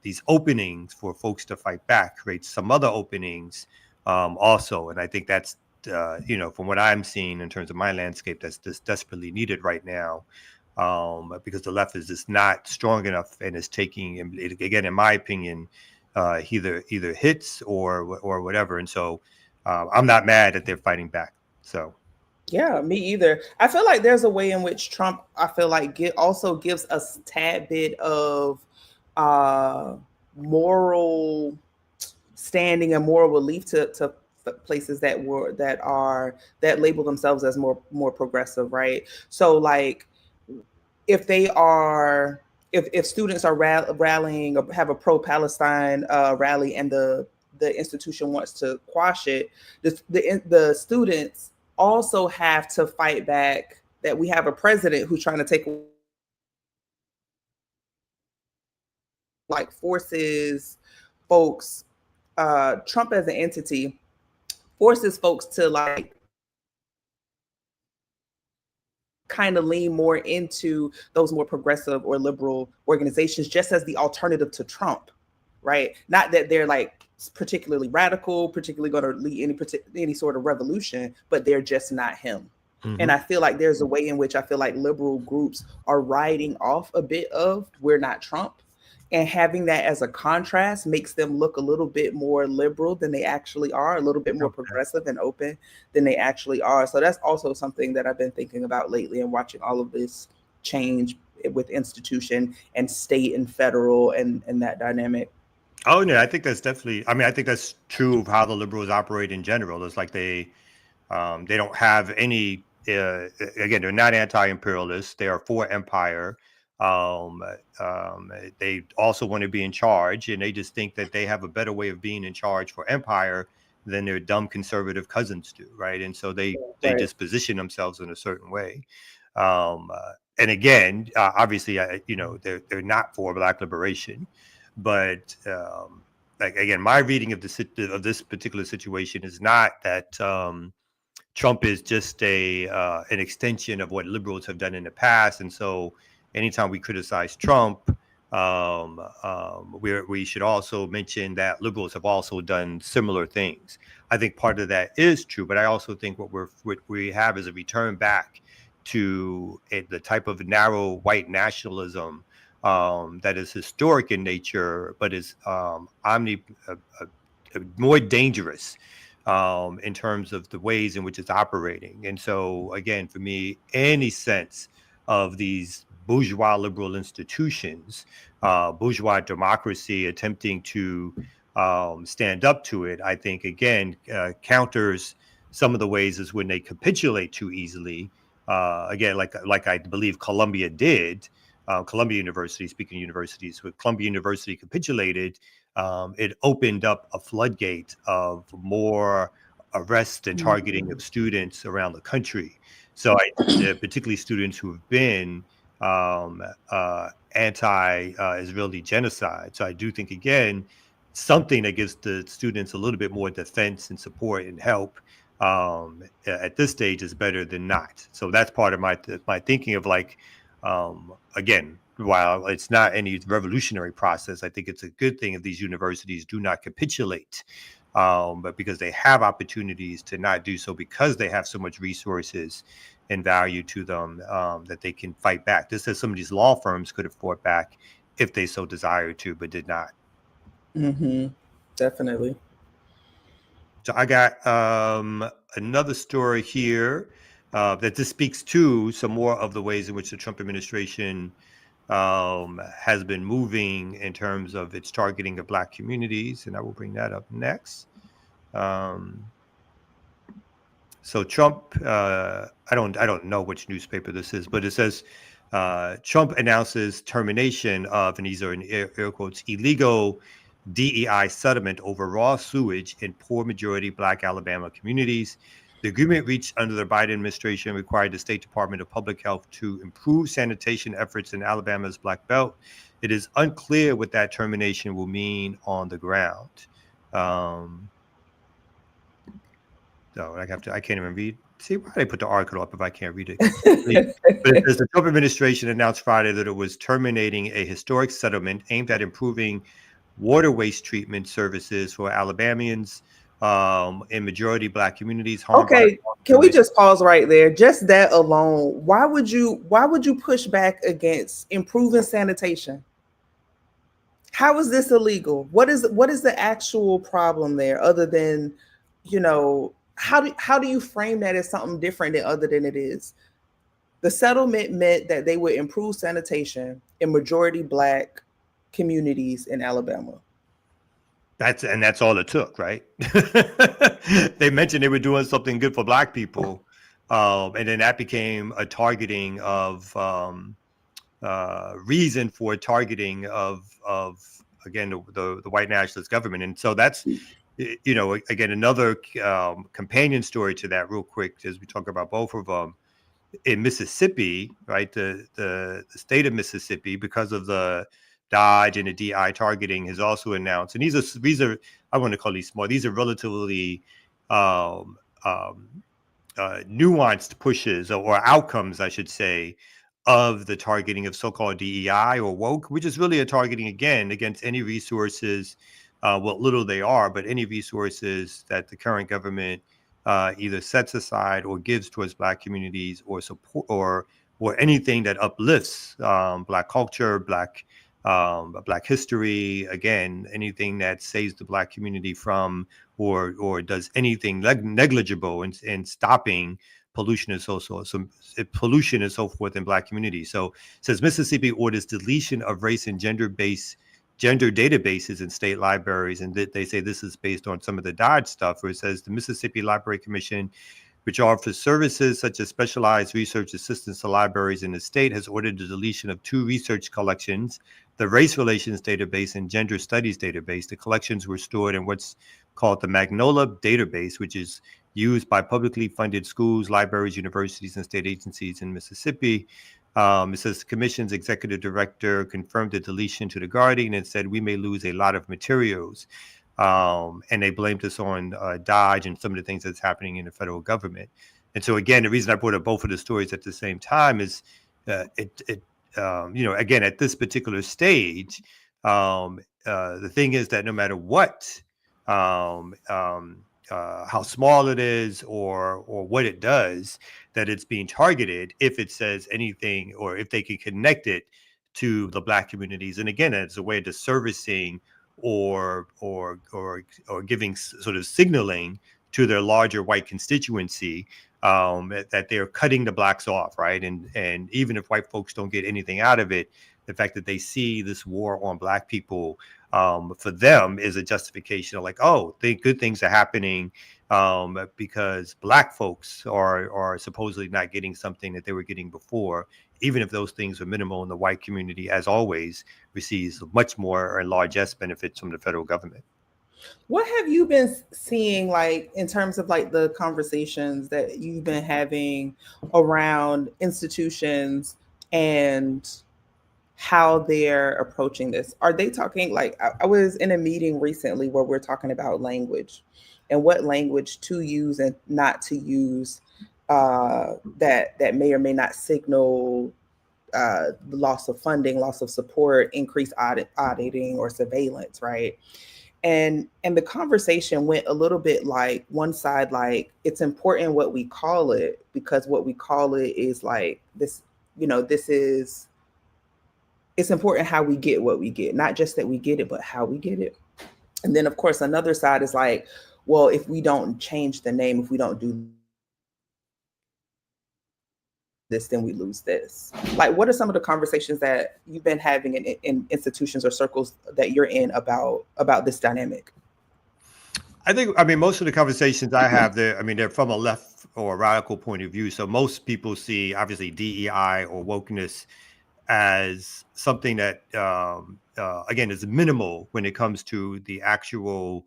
these openings for folks to fight back creates some other openings also. And I think that's, from what I'm seeing in terms of my landscape, that's just desperately needed right now, because the left is just not strong enough and is taking, again, in my opinion, either hits or whatever. And so I'm not mad that they're fighting back. So. Yeah, me either. I feel like there's a way in which Trump, I feel like, also gives us a tad bit of moral standing and moral relief to places that label themselves as more progressive, right? So, like, if students are rallying or have a pro-Palestine rally and the institution wants to quash it, the students also have to fight back that we have a president who's trying to take, like, forces folks, Trump as an entity forces folks to, like, kind of lean more into those more progressive or liberal organizations just as the alternative to Trump, right? Not that they're, like, particularly radical, particularly going to lead any sort of revolution, but they're just not him. Mm-hmm. And I feel like there's a way in which I feel like liberal groups are riding off a bit of "we're not Trump," and having that as a contrast makes them look a little bit more liberal than they actually are, a little bit more progressive and open than they actually are. So that's also something that I've been thinking about lately, and watching all of this change with institution and state and federal and that dynamic. Oh, yeah, I think that's definitely, I think that's true of how the liberals operate in general. It's like they don't have any, again, they're not anti-imperialists. They are for empire. They also want to be in charge, and they just think that they have a better way of being in charge for empire than their dumb conservative cousins do, right? And so they just position themselves in a certain way. And again, obviously, they're not for Black liberation. But again, my reading of this particular situation is not that Trump is just an extension of what liberals have done in the past, and so anytime we criticize Trump, we should also mention that liberals have also done similar things. I think part of that is true, but I also think what we have is a return back to the type of narrow white nationalism that is historic in nature, but is more dangerous in terms of the ways in which it's operating. And so, again, for me, any sense of these bourgeois liberal institutions, bourgeois democracy attempting to stand up to it, I think, again, counters some of the ways is when they capitulate too easily. Again, like I believe Colombia did. Columbia University, speaking of universities, when Columbia University capitulated, it opened up a floodgate of more arrest and targeting of students around the country. So particularly students who have been anti-Israeli genocide. So I do think, again, something that gives the students a little bit more defense and support and help at this stage is better than not. So that's part of my thinking of like, again, while it's not any revolutionary process, I think it's a good thing if these universities do not capitulate, but because they have opportunities to not do so because they have so much resources and value to them, that they can fight back. Just as some of these law firms could have fought back if they so desired to, but did not. Definitely. So I got another story here that this speaks to some more of the ways in which the Trump administration has been moving in terms of its targeting of Black communities, and I will bring that up next. So Trump, I don't know which newspaper this is, but it says Trump announces termination of, and these are in air quotes, illegal DEI settlement over raw sewage in poor majority Black Alabama communities. The agreement reached under the Biden administration required the State Department of Public Health to improve sanitation efforts in Alabama's Black Belt. It is unclear what that termination will mean on the ground. So I can't even read. See, why they put the article up if I can't read it? But it says the Trump administration announced Friday that it was terminating a historic settlement aimed at improving water waste treatment services for Alabamians in majority Black communities. Okay, can we just pause right there? Just that alone, why would you push back against improving sanitation? How is this illegal? What is the actual problem there, other than, how do you frame that as something different other than it is? The settlement meant that they would improve sanitation in majority Black communities in Alabama. That's all it took, right? They mentioned they were doing something good for Black people, and then that became a targeting of reason for targeting of again the white nationalist government, and so that's again another companion story to that. Real quick, as we talk about both of them, in Mississippi, right? The state of Mississippi, because of the Dodge and the DI targeting, has also announced, and these are I want to call these small. These are relatively nuanced pushes or outcomes, I should say, of the targeting of so-called DEI or woke, which is really a targeting again against any resources, what little they are, but any resources that the current government either sets aside or gives towards Black communities or support or anything that uplifts Black culture, Black history, again, anything that saves the Black community from or does anything negligible in stopping pollution and so forth in Black communities. So it says Mississippi orders deletion of race and gender databases in state libraries, and they say this is based on some of the Dodge stuff, where it says the Mississippi Library Commission, which offers services such as specialized research assistance to libraries in the state, has ordered the deletion of 2 research collections, the Race Relations Database and Gender Studies Database. The collections were stored in what's called the Magnolia Database, which is used by publicly funded schools, libraries, universities, and state agencies in Mississippi. It says the commission's executive director confirmed the deletion to The Guardian and said, we may lose a lot of materials. And they blamed this on Dodge and some of the things that's happening in the federal government. And so, again, the reason I brought up both of the stories at the same time is again, at this particular stage, the thing is that no matter what, how small it is or what it does, that it's being targeted if it says anything or if they can connect it to the Black communities. And again, it's a way of disservicing or giving sort of signaling to their larger white constituency that they're cutting the Blacks off, right? And even if white folks don't get anything out of it, the fact that they see this war on Black people for them is a justification of like, oh, good things are happening because Black folks are supposedly not getting something that they were getting before, even if those things are minimal. And the white community, as always, receives much more and largest benefits from the federal government. What have you been seeing, like, in terms of like the conversations that you've been having around institutions and how they're approaching this? Are they talking, like, I was in a meeting recently where we're talking about language and what language to use and not to use, that may or may not signal loss of funding, loss of support, increased auditing or surveillance, right? And the conversation went a little bit like one side, like, it's important what we call it, because what we call it is like this, it's important how we get what we get, not just that we get it, but how we get it. And then of course another side is like, well, if we don't change the name, if we don't do this, then we lose this. Like, what are some of the conversations that you've been having in institutions or circles that you're in about this dynamic? I mean, most of the conversations I have there, I mean, they're from a left or a radical point of view. So most people see, obviously, DEI or wokeness as something that, again, is minimal when it comes to the actual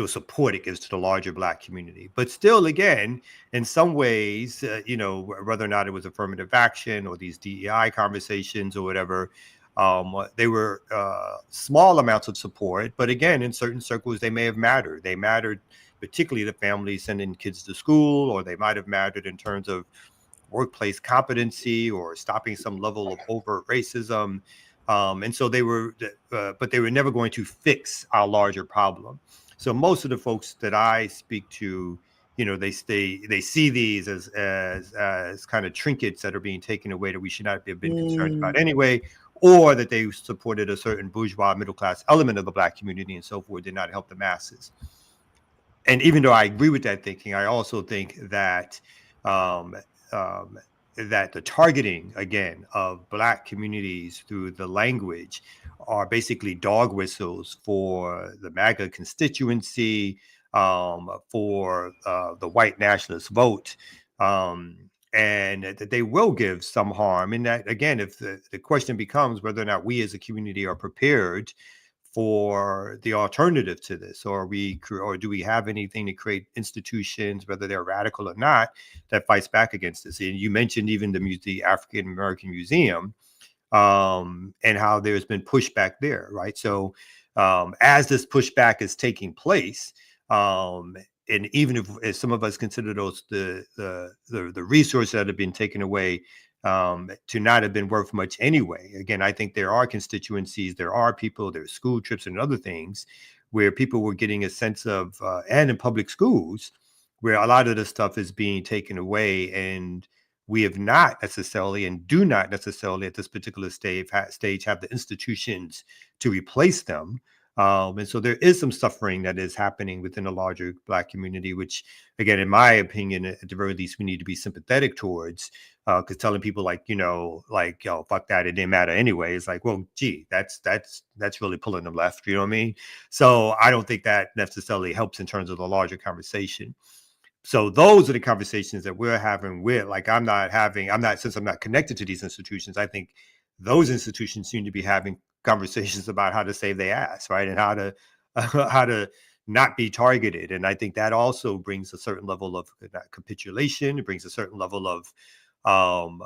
support it gives to the larger Black community. But still, again, in some ways, whether or not it was affirmative action or these DEI conversations or whatever, they were small amounts of support. But again, in certain circles, they may have mattered. They mattered particularly to families sending kids to school, or they might have mattered in terms of workplace competency or stopping some level of overt racism. And so they were, but they were never going to fix our larger problem. So most of the folks that I speak to, they see these as kind of trinkets that are being taken away that we should not have been concerned about anyway, or that they supported a certain bourgeois middle class element of the Black community and so forth, did not help the masses. And even though I agree with that thinking, I also think that that the targeting, again, of Black communities through the language are basically dog whistles for the MAGA constituency, for the white nationalist vote, and that they will give some harm. And that, again, if the question becomes whether or not we as a community are prepared for the alternative to this, or do we have anything to create institutions, whether they're radical or not, that fights back against this? And you mentioned even the African American Museum, and how there's been pushback there, right? So as this pushback is taking place, and even if some of us consider those the resources that have been taken away to not have been worth much anyway. Again, I think there are constituencies, there are people, there's school trips and other things where people were getting a sense of, and in public schools, where a lot of the stuff is being taken away, and we have not necessarily and do not necessarily at this particular stage have the institutions to replace them. And so there is some suffering that is happening within the larger Black community, which, again, in my opinion, at the very least, we need to be sympathetic towards, because telling people fuck that, it didn't matter anyway. It's like, well, gee, that's really pulling them left. You know what I mean? So I don't think that necessarily helps in terms of the larger conversation. So those are the conversations that we're having with, like, since I'm not connected to these institutions, I think those institutions seem to be having conversations about how to save their ass, right? And how to not be targeted. And I think that also brings a certain level of capitulation. It brings a certain level of trying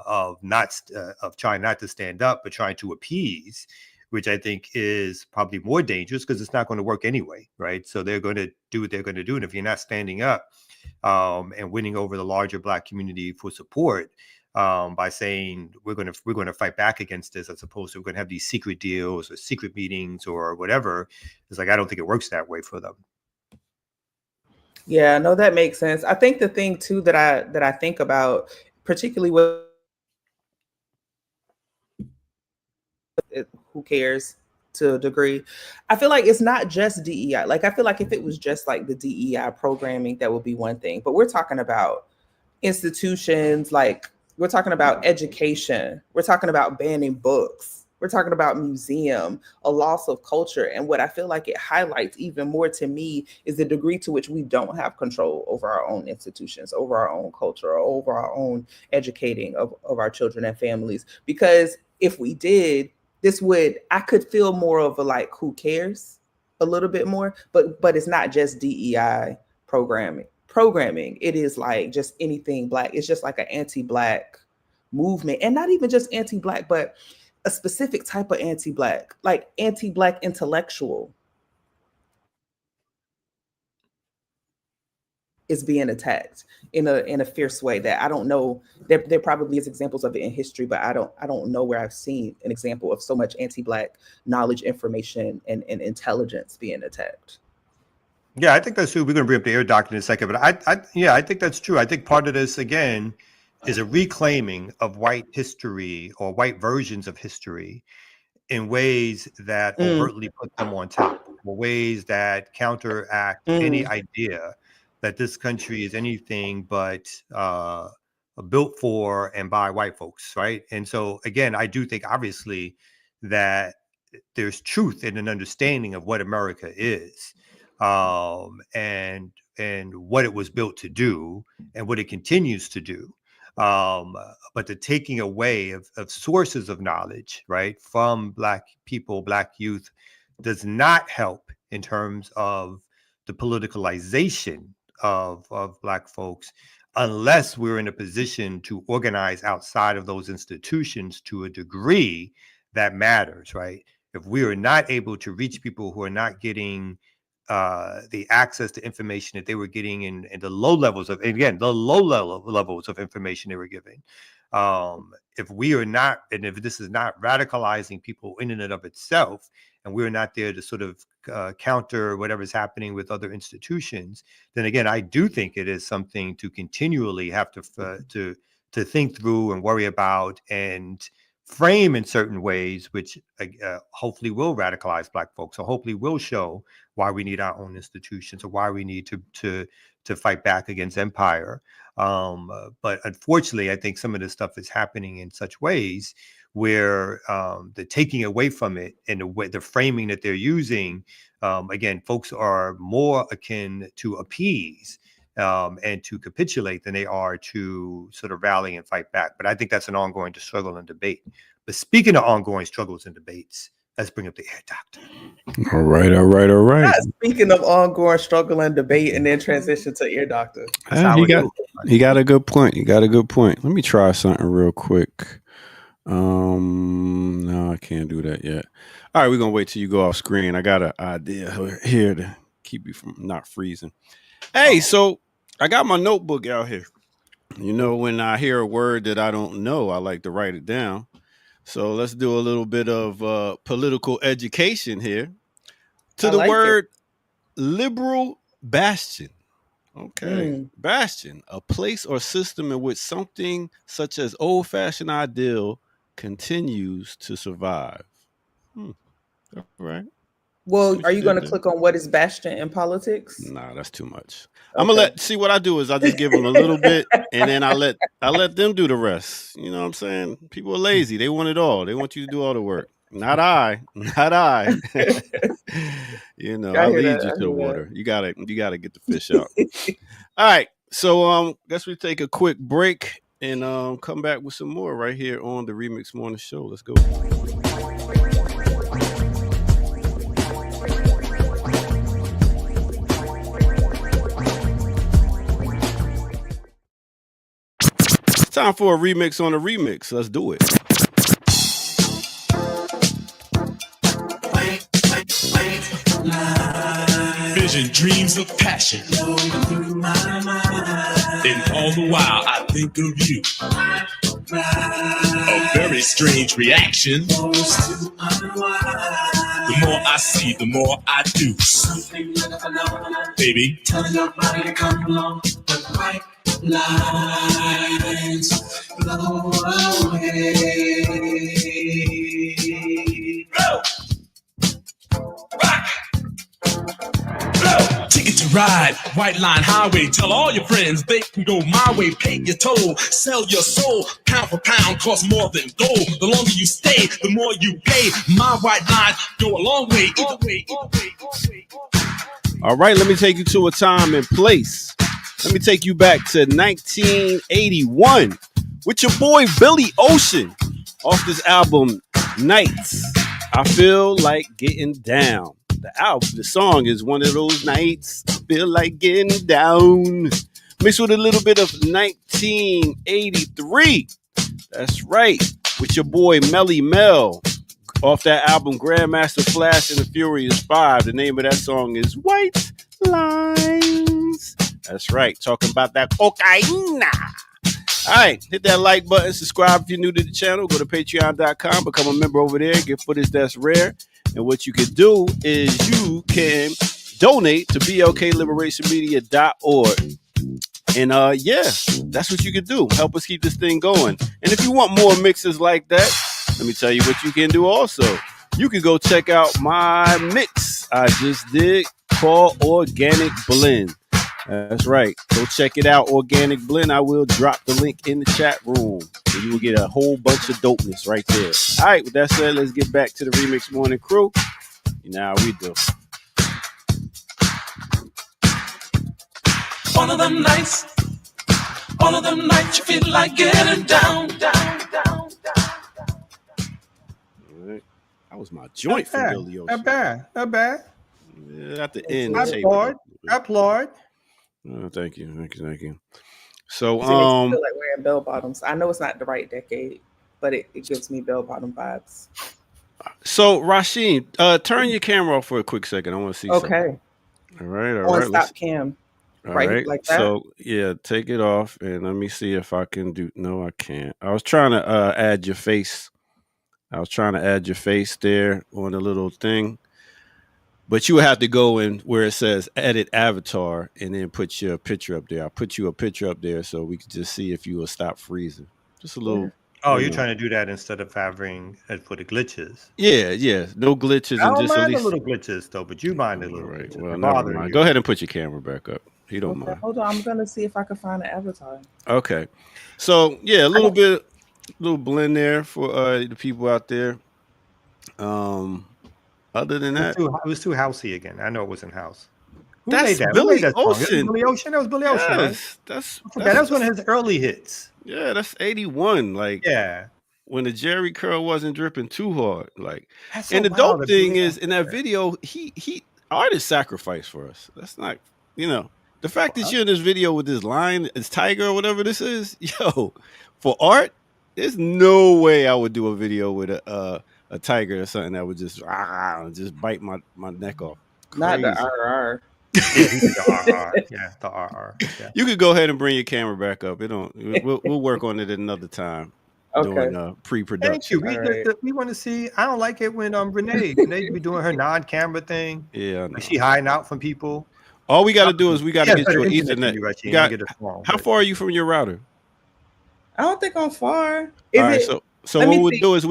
not to stand up, but trying to appease, which I think is probably more dangerous because it's not going to work anyway, right? So they're going to do what they're going to do. And if you're not standing up and winning over the larger Black community for support, by saying we're going to fight back against this, as opposed to we're going to have these secret deals or secret meetings or whatever, it's like, I don't think it works that way for them. Yeah, no, that makes sense. I think the thing too that I think about, particularly with who cares to a degree, I feel like it's not just DEI. Like, I feel like if it was just like the DEI programming, that would be one thing. But we're talking about institutions, like, we're talking about education. We're talking about banning books. We're talking about museum, a loss of culture. And what I feel like it highlights even more to me is the degree to which we don't have control over our own institutions, over our own culture, or over our own educating of our children and families. Because if we did, I could feel more of a like, who cares a little bit more, but it's not just DEI programming. It is like just anything Black. It's just like an anti-Black movement, and not even just anti-Black, but a specific type of anti-Black, like anti-Black intellectual is being attacked in a fierce way that I don't know. There probably is examples of it in history, but I don't know where I've seen an example of so much anti-Black knowledge, information, and intelligence being attacked. Yeah, I think that's true. We're going to bring up the air doctrine in a second, but I think that's true. I think part of this, again, is a reclaiming of white history or white versions of history in ways that overtly put them on top, or ways that counteract any idea that this country is anything but built for and by white folks, right? And so, again, I do think, obviously, that there's truth in an understanding of what America is, and what it was built to do and what it continues to do. But the taking away of sources of knowledge, right, from Black people, Black youth, does not help in terms of the politicalization of Black folks, unless we're in a position to organize outside of those institutions to a degree that matters, right? If we are not able to reach people who are not getting the access to information that they were getting in the low levels of, again, the low levels of information they were giving. If we are not, and if this is not radicalizing people in and of itself, and we're not there to sort of counter whatever's happening with other institutions, then again, I do think it is something to continually have to think through and worry about and frame in certain ways, which hopefully will radicalize Black folks, or hopefully will show why we need our own institutions, or why we need to fight back against empire. But unfortunately, I think some of this stuff is happening in such ways where the taking away from it and the framing that they're using, again, folks are more akin to appease and to capitulate than they are to sort of rally and fight back. But I think that's an ongoing struggle and debate. But speaking of ongoing struggles and debates, let's bring up the air doctor. All right. Speaking of ongoing struggle and debate, and then transition to ear doctor. He got a good point. Let me try something real quick. No, I can't do that yet. All right, we're gonna wait till you go off screen. I got an idea here to keep you from not freezing. Hey, so I got my notebook out here. You know, when I hear a word that I don't know, I like to write it down. So let's do a little bit of political education here. To the word liberal bastion. Okay. Bastion, a place or system in which something such as old-fashioned ideal continues to survive. All right. Well, are you going to click on what is bastion in politics? Nah, that's too much. Okay. I'm gonna see what I do is I just give them a little bit, and then I let them do the rest. You know what I'm saying? People are lazy. They want it all. They want you to do all the work. Not I. You know, I lead you to the water. You gotta get the fish out. All right. So guess we take a quick break and come back with some more right here on the Remix Morning Show. Let's go. Time for a remix on a remix. Let's do it. Vision, dreams of passion. And all the while I think of you. A very strange reaction. The more I see, the more I do. Baby, tell your body to come along. The white lines blow away. Go! Rock! Blow! Ticket to ride, white line highway. Tell all your friends they can go my way. Pay your toll, sell your soul. Pound for pound, costs more than gold. The longer you stay, the more you pay. My white lines go a long way. Either way, either way, either way. All right, let me take you to a time and place. Let me take you back to 1981 with your boy Billy Ocean off this album Nights. I Feel Like Getting Down. The song is One of Those Nights I Feel Like Getting Down, mixed with a little bit of 1983. That's right, with your boy Melly Mel off that album Grandmaster Flash and the Furious 5. The name of that song is White Lines. That's right, talking about that cocaine. All right, hit that like button, subscribe if you're new to the channel, go to patreon.com, become a member over there, get footage that's rare. And what you can do is you can donate to blkliberationmedia.org. And yeah, that's what you can do. Help us keep this thing going. And if you want more mixes like that, let me tell you what you can do also. You can go check out my mix I just did called Organic Blend. That's right. Go check it out, Organic Blend. I will drop the link in the chat room. And you will get a whole bunch of dopeness right there. All right, with that said, let's get back to the Remix Morning Crew. You know how we do. One of them nights you feel like getting down. All right. That was my joint for Billy Ocean. Not bad. Yeah, at the end. Applaud. Oh, thank you. So, It makes me feel like wearing bell bottoms. I know it's not the right decade, but it gives me bell bottom vibes. So Rasheen, turn your camera off for a quick second. I want to see something. Okay. All right. On stop cam. All right like that. So yeah, take it off and let me see if I can do. No, I can't. I was trying to add your face. There on the little thing. But you would have to go in where it says edit avatar and then put your picture up there. I'll put you a picture up there so we can just see if you will stop freezing. Just a little. Oh, you're trying to do that instead of having for the glitches. Yeah. No glitches. I don't and just mind at least the little glitches though, but you mind the little glitches. Well, never mind. Go ahead and put your camera back up. You don't mind. Hold on, I'm gonna see if I can find an avatar. Okay. So yeah, a little blend there for the people out there. Other than that, it was too housey again. I know it wasn't house. That's Billy Ocean. Billy Ocean. That was Billy Ocean. Yes, right? That's one of his early hits. Yeah, that's 81. Like, yeah, when the Jerry curl wasn't dripping too hard. Like, so and the dope thing is in that video, he artist sacrificed for us. That's not, the fact that you're in this video with this lion, this tiger or whatever this is, for art, there's no way I would do a video with a tiger or something that would just bite my neck off. Not the RR. The RR. Yeah. You could go ahead and bring your camera back up. We'll work on it another time. Okay. Doing pre-production. Thank you. We want to see. I don't like it when Renee be doing her non-camera thing. Yeah, like she hiding out from people. All we got to do is we got to get you an Ethernet. How far are you from your router? I don't think I'm far. All right, so what we'll do is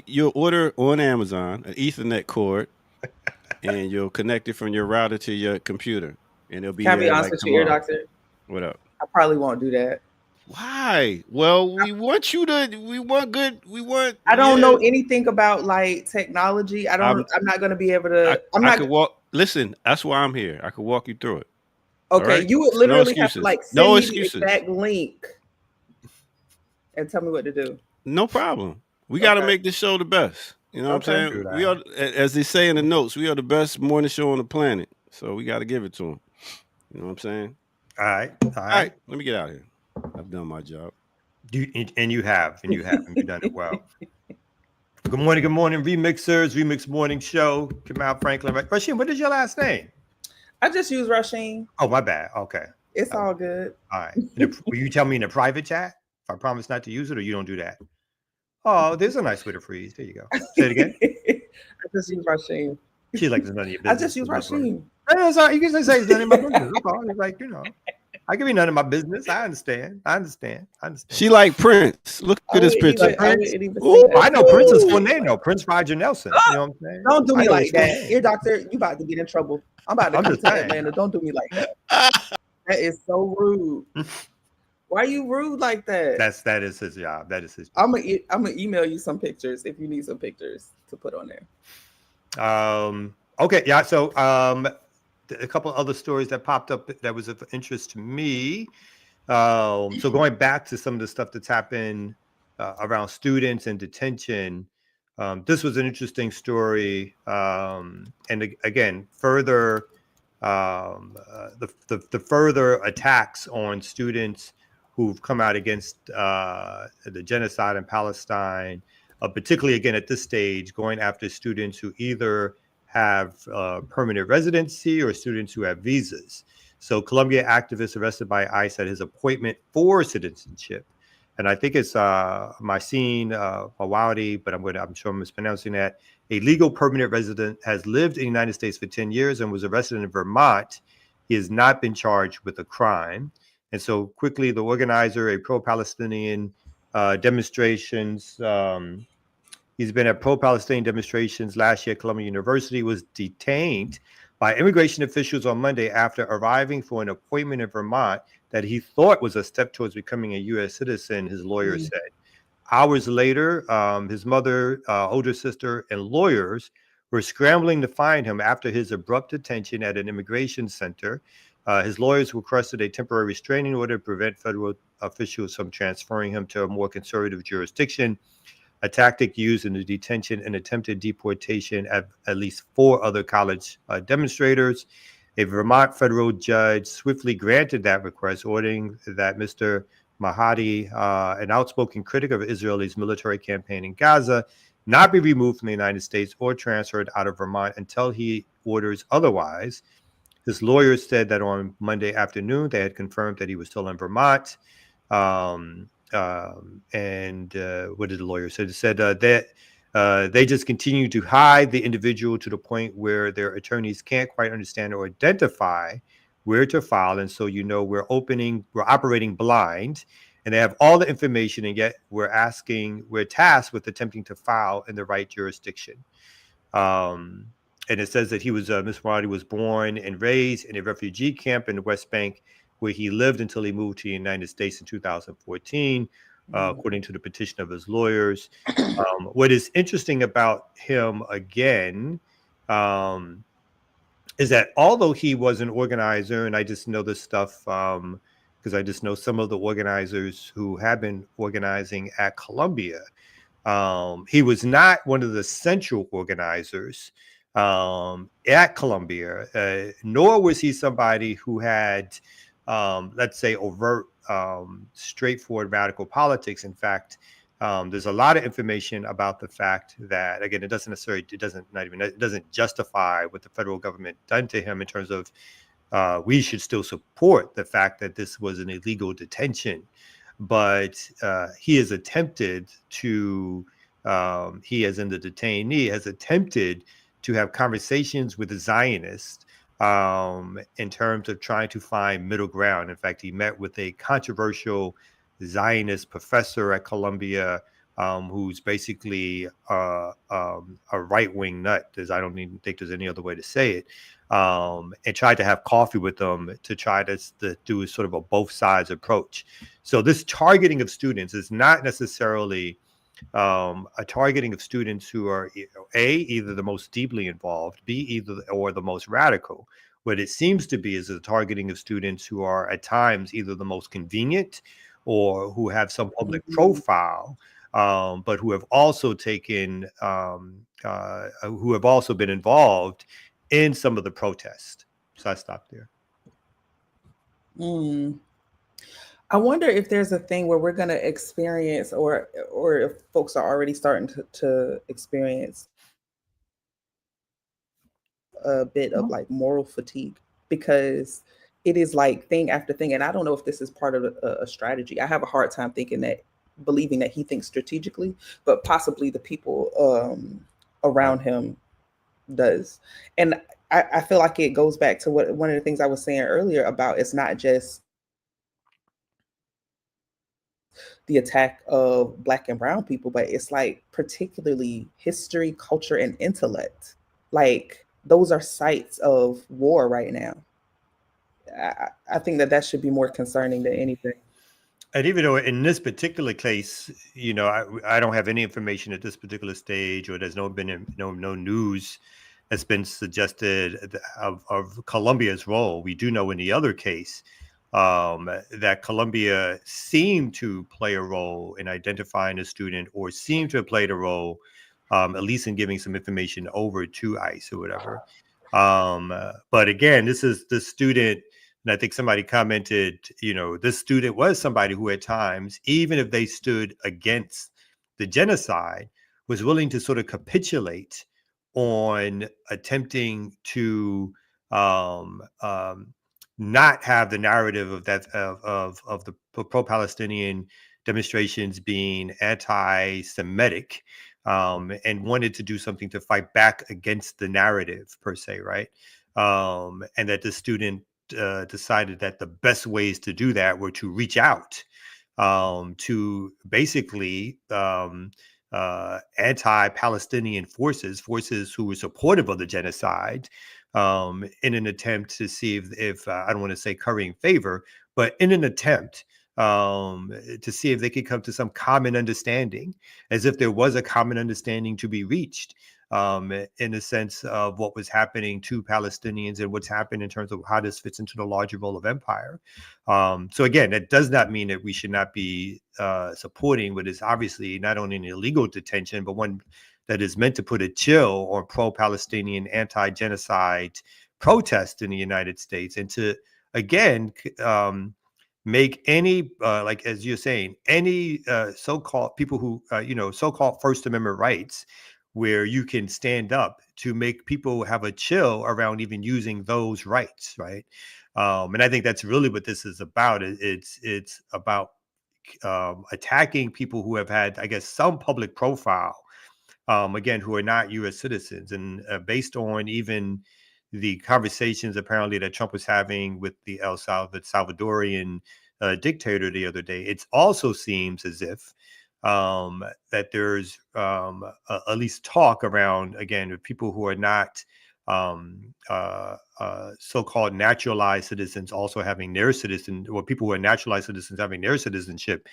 you'll order on Amazon an Ethernet cord, and you'll connect it from your router to your computer, and it'll be. Can I be honest with you, ear doctor? What up? I probably won't do that. Why? Well, we want you to. I don't know anything about like technology. I'm not going to be able to. I could walk. Listen, that's why I'm here. I could walk you through it. Okay, right? you would literally have to like send me the exact link and tell me what to do. No problem. We got to make this show the best. You know what I'm saying? We are, as they say in the notes, we are the best morning show on the planet. So we got to give it to them. You know what I'm saying? All right. Let me get out of here. I've done my job. You have, and you've done it well. Good morning, remixers, Remix Morning Show. Kamal Franklin. Rasheen, what is your last name? I just use Rasheen. Oh, my bad. Okay. It's all good. All right. Will you tell me in a private chat if I promise not to use it, or you don't do that? Oh, there's a nice way to freeze. There you go. Say it again. I just use Rasheen. She's like, there's none of your business. I just use Rasheen. No, sorry. You can say it's none of my business. It's like, I can be none of my business. I understand. She like Prince. Look at this picture. I know Prince's full name. No, Prince Roger Nelson. You know what I'm saying? Don't do me like that. Ear doctor, you about to get in trouble. I'm about to I'm come just to saying. Atlanta. Don't do me like that. That is so rude. Why are you rude like that? That is his job. That is his I'm job. gonna email you some pictures if you need some pictures to put on there. Okay, yeah. So a couple other stories that popped up that was of interest to me. So going back to some of the stuff that's happened around students and detention, this was an interesting story. And again, further the further attacks on students who've come out against the genocide in Palestine, particularly again at this stage, going after students who either have permanent residency or students who have visas. So Colombia activist arrested by ICE at his appointment for citizenship. And I think it's Marcin Mawadi, but I'm sure I'm mispronouncing that. A legal permanent resident has lived in the United States for 10 years and was arrested in Vermont. He has not been charged with a crime. And so quickly, the organizer, a pro-Palestinian demonstrations, he's been at pro-Palestinian demonstrations last year at Columbia University, was detained by immigration officials on Monday after arriving for an appointment in Vermont that he thought was a step towards becoming a U.S. citizen, his lawyer said. Hours later, his mother, older sister, and lawyers were scrambling to find him after his abrupt detention at an immigration center. His lawyers requested a temporary restraining order to prevent federal officials from transferring him to a more conservative jurisdiction, a tactic used in the detention and attempted deportation of at least 4 other college demonstrators. A Vermont federal judge swiftly granted that request, ordering that Mr. Mahdi, an outspoken critic of Israel's military campaign in Gaza, not be removed from the United States or transferred out of Vermont until he orders otherwise. His lawyers said that on Monday afternoon, they had confirmed that he was still in Vermont. And what did the lawyer say? They said that they just continue to hide the individual to the point where their attorneys can't quite understand or identify where to file. And so, we're operating blind, and they have all the information, and yet we're tasked with attempting to file in the right jurisdiction. And it says that Mr. Maradi was born and raised in a refugee camp in the West Bank, where he lived until he moved to the United States in 2014, according to the petition of his lawyers. What is interesting about him, again, is that although he was an organizer, and I just know this stuff because I just know some of the organizers who have been organizing at Columbia, he was not one of the central organizers at Columbia, nor was he somebody who had, let's say, overt, straightforward radical politics. In fact, there's a lot of information about the fact that, again, it doesn't justify what the federal government done to him in terms of we should still support the fact that this was an illegal detention. But he has attempted to, he as in the detainee, has attempted to have conversations with the Zionists in terms of trying to find middle ground. In fact, he met with a controversial Zionist professor at Columbia who's basically a right-wing nut. I don't even think there's any other way to say it. And tried to have coffee with them to try to do sort of a both sides approach. So this targeting of students is not necessarily a targeting of students who are either the most deeply involved, or the most radical. What it seems to be is a targeting of students who are at times either the most convenient or who have some public profile, but who have also been involved in some of the protests. So I stopped there. I wonder if there's a thing where we're going to experience, or if folks are already starting to experience a bit of like moral fatigue, because it is like thing after thing. And I don't know if this is part of a strategy. I have a hard time believing that he thinks strategically, but possibly the people around him does. And I feel like it goes back to one of the things I was saying earlier about it's not just the attack of Black and brown people, but it's like particularly history, culture, and intellect. Like those are sites of war right now. I think that should be more concerning than anything. And even though in this particular case, I don't have any information at this particular stage, or there's no news that's been suggested of Colombia's role. We do know in the other case that Colombia seemed to play a role in identifying a student, or seemed to have played a role, at least in giving some information over to ICE or whatever. But again, this is the student. And I think somebody commented, this student was somebody who at times, even if they stood against the genocide, was willing to sort of capitulate on attempting to not have the narrative of that of the pro-Palestinian demonstrations being anti-Semitic, and wanted to do something to fight back against the narrative per se, right? And that the student decided that the best ways to do that were to reach out to basically anti-Palestinian forces who were supportive of the genocide, in an attempt to see if I don't want to say currying favor, but in an attempt to see if they could come to some common understanding, as if there was a common understanding to be reached. In the sense of what was happening to Palestinians and what's happened in terms of how this fits into the larger role of empire. So again, that does not mean that we should not be supporting what is obviously not only an illegal detention, but one that is meant to put a chill on pro-Palestinian anti-genocide protest in the United States, and to, again, make any, like as you're saying, any so-called people who, so-called First Amendment rights, where you can stand up to make people have a chill around even using those rights, right? And I think that's really what this is about. It's about attacking people who have had, I guess, some public profile, again, who are not U.S. citizens. And based on even the conversations apparently that Trump was having with the Salvadorian dictator the other day, it also seems as if that there's at least talk around, again, with people who are not so-called naturalized citizens also having their or people who are naturalized citizens having their citizenship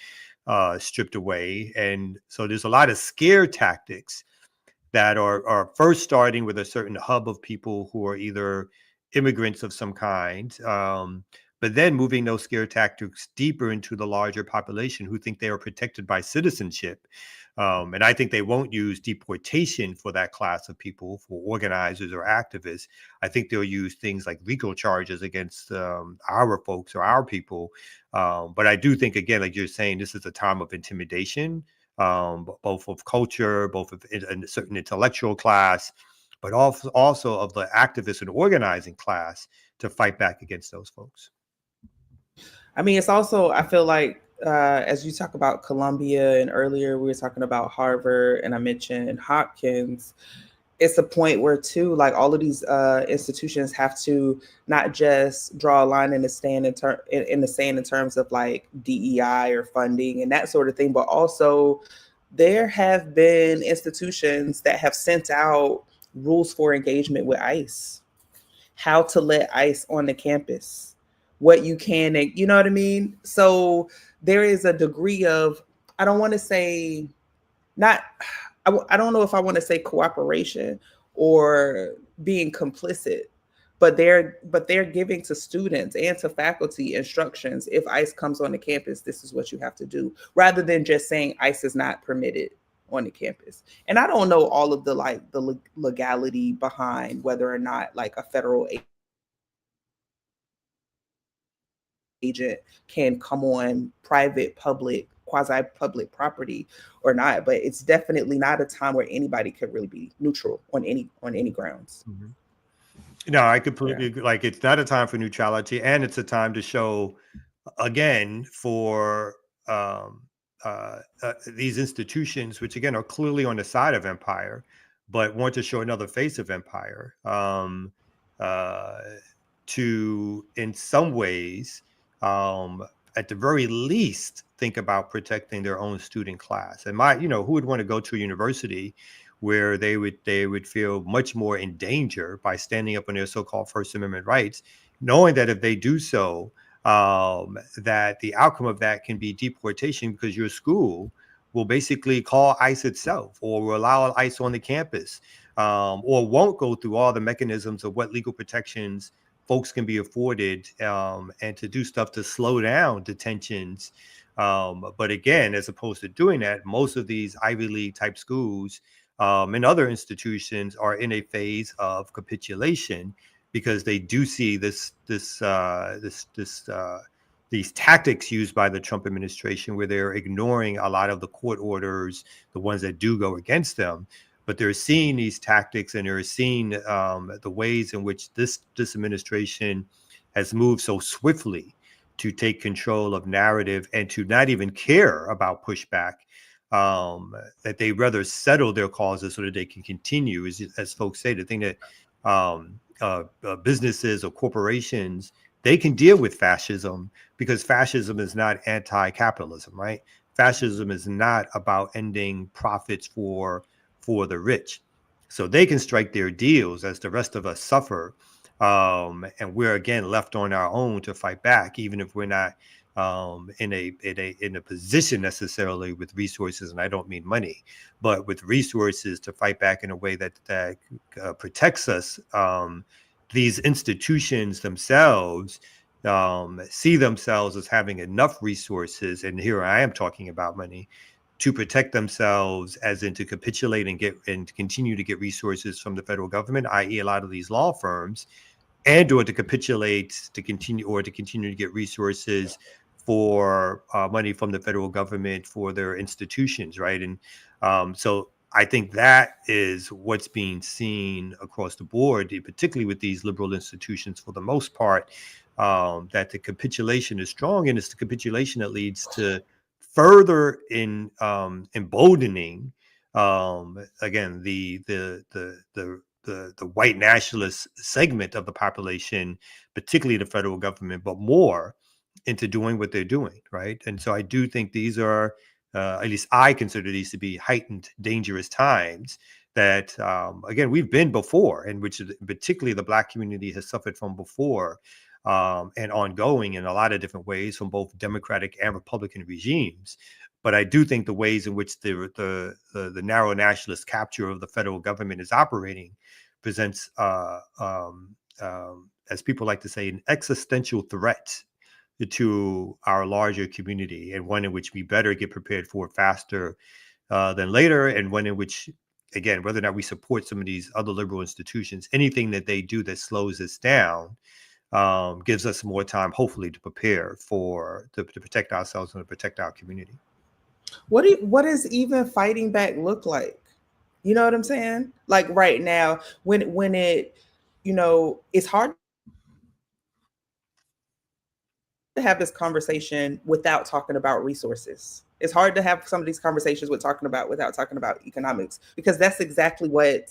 stripped away. And so there's a lot of scare tactics that are first starting with a certain hub of people who are either immigrants of some kind, but then moving those scare tactics deeper into the larger population who think they are protected by citizenship. And I think they won't use deportation for that class of people, for organizers or activists. I think they'll use things like legal charges against our folks or our people. But I do think, again, like you're saying, this is a time of intimidation, both of culture, both of a certain intellectual class, but also of the activist and organizing class to fight back against those folks. I mean, it's also, I feel like, as you talk about Columbia, and earlier we were talking about Harvard, and I mentioned Hopkins, it's a point where, too, like, all of these institutions have to not just draw a line in the sand in terms of like DEI or funding and that sort of thing, but also there have been institutions that have sent out rules for engagement with ICE, how to let ICE on the campus, what you can, you know what I mean? So there is a degree of, I don't want to say, I don't know if I want to say cooperation or being complicit, but they're giving to students and to faculty instructions. If ICE comes on the campus, this is what you have to do, rather than just saying ICE is not permitted on the campus. And I don't know all of the legality behind whether or not like a federal agent can come on private, public, quasi-public property or not, but it's definitely not a time where anybody could really be neutral on any grounds. Mm-hmm. No, I completely agree. Like, it's not a time for neutrality, and it's a time to show, again, for these institutions, which again are clearly on the side of empire, but want to show another face of empire, to, in some ways, at the very least, think about protecting their own student class. And who would want to go to a university where they would feel much more in danger by standing up on their so-called First Amendment rights, knowing that if they do so, that the outcome of that can be deportation, because your school will basically call ICE itself, or will allow ICE on the campus, or won't go through all the mechanisms of what legal protections folks can be afforded, and to do stuff to slow down detentions. But again, as opposed to doing that, most of these Ivy League type schools and other institutions are in a phase of capitulation, because they do see these tactics used by the Trump administration, where they're ignoring a lot of the court orders, the ones that do go against them. But they're seeing these tactics, and they're seeing the ways in which this administration has moved so swiftly to take control of narrative and to not even care about pushback, that they rather settle their causes so that they can continue. As folks say, the thing that businesses or corporations, they can deal with fascism, because fascism is not anti-capitalism, right? Fascism is not about ending profits for the rich. So they can strike their deals as the rest of us suffer. And we're again left on our own to fight back, even if we're not in a position necessarily with resources, and I don't mean money, but with resources to fight back in a way that protects us. These institutions themselves see themselves as having enough resources, and here I am talking about money, to protect themselves, as in to capitulate and continue to get resources from the federal government, i.e. a lot of these law firms, and or to capitulate to continue to get resources for money from the federal government for their institutions, right? And so I think that is what's being seen across the board, particularly with these liberal institutions for the most part, that the capitulation is strong, and it's the capitulation that leads to further emboldening again the white nationalist segment of the population, particularly the federal government, but more into doing what they're doing, right? And so I do think these are, at least I consider these to be heightened, dangerous times that, again, we've been before, and which particularly the Black community has suffered from before, and ongoing in a lot of different ways from both Democratic and Republican regimes. But I do think the ways in which the narrow nationalist capture of the federal government is operating presents, as people like to say, an existential threat to our larger community, and one in which we better get prepared for faster than later, and one in which, again, whether or not we support some of these other liberal institutions, anything that they do that slows us down gives us more time, hopefully, to prepare to protect ourselves and to protect our community. What does even fighting back look like? You know what I'm saying? Like right now, when it, it's hard to have this conversation without talking about resources. It's hard to have some of these conversations without talking about economics, because that's exactly what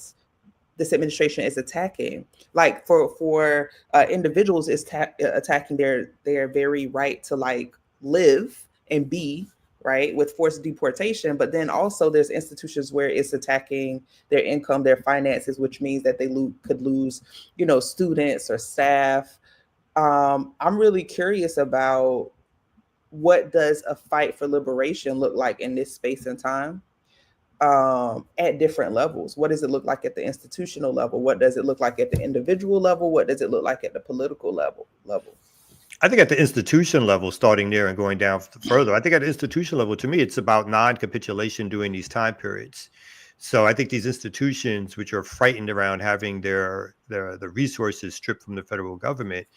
this administration is attacking. Like for individuals, is attacking their very right to like live and be, right, with forced deportation. But then also there's institutions where it's attacking their income, their finances, which means that they could lose, students or staff. I'm really curious about what does a fight for liberation look like in this space and time, at different levels. What does it look like at the institutional level? What does it look like at the individual level? What does it look like at the political level? I think at the institution level, starting there and going down further, I think at the institution level, to me, it's about non-capitulation during these time periods. So I think these institutions, which are frightened around having the resources stripped from the federal government,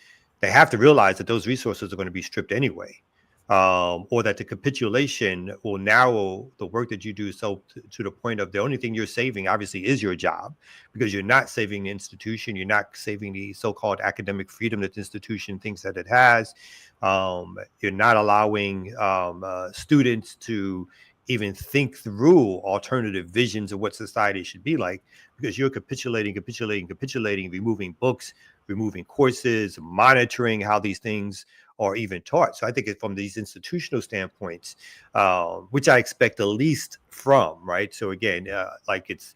they have to realize that those resources are going to be stripped anyway, or that the capitulation will narrow the work that you do so to the point of the only thing you're saving, obviously, is your job, because you're not saving the institution. You're not saving the so-called academic freedom that the institution thinks that it has. You're not allowing students to even think through alternative visions of what society should be like, because you're capitulating, removing books, removing courses, monitoring how these things are even taught. So I think from these institutional standpoints, which I expect the least from, right? So again, like it's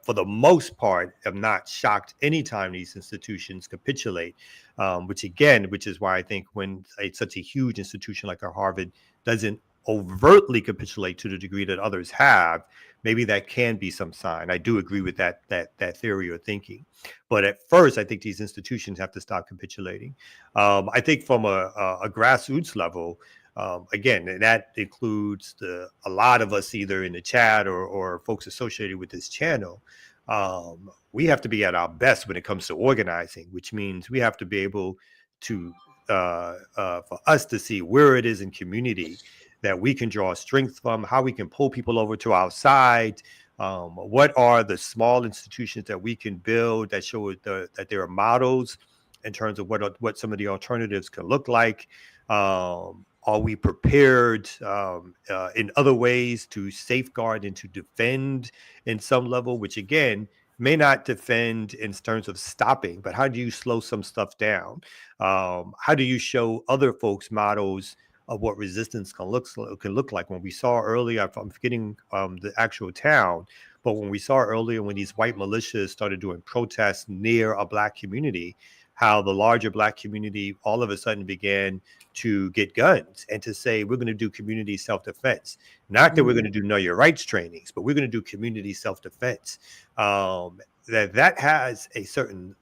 for the most part, am not shocked anytime these institutions capitulate, which is why I think when such a huge institution like a Harvard doesn't overtly capitulate to the degree that others have, maybe that can be some sign. I do agree with that theory or thinking. But at first, I think these institutions have to stop capitulating. I think from a grassroots level, again, and that includes a lot of us either in the chat or folks associated with this channel. We have to be at our best when it comes to organizing, which means we have to be able to, for us to see where it is in community that we can draw strength from, how we can pull people over to our side. What are the small institutions that we can build that show that there are models in terms of what some of the alternatives can look like? Are we prepared in other ways to safeguard and to defend in some level, which again, may not defend in terms of stopping, but how do you slow some stuff down? How do you show other folks models of what resistance can look like? When we saw earlier, I'm forgetting the actual town, but when we saw earlier when these white militias started doing protests near a Black community, how the larger Black community all of a sudden began to get guns and to say, we're going to do community self-defense. Not that we're going to do know your rights trainings, but we're going to do community self-defense. That has a certain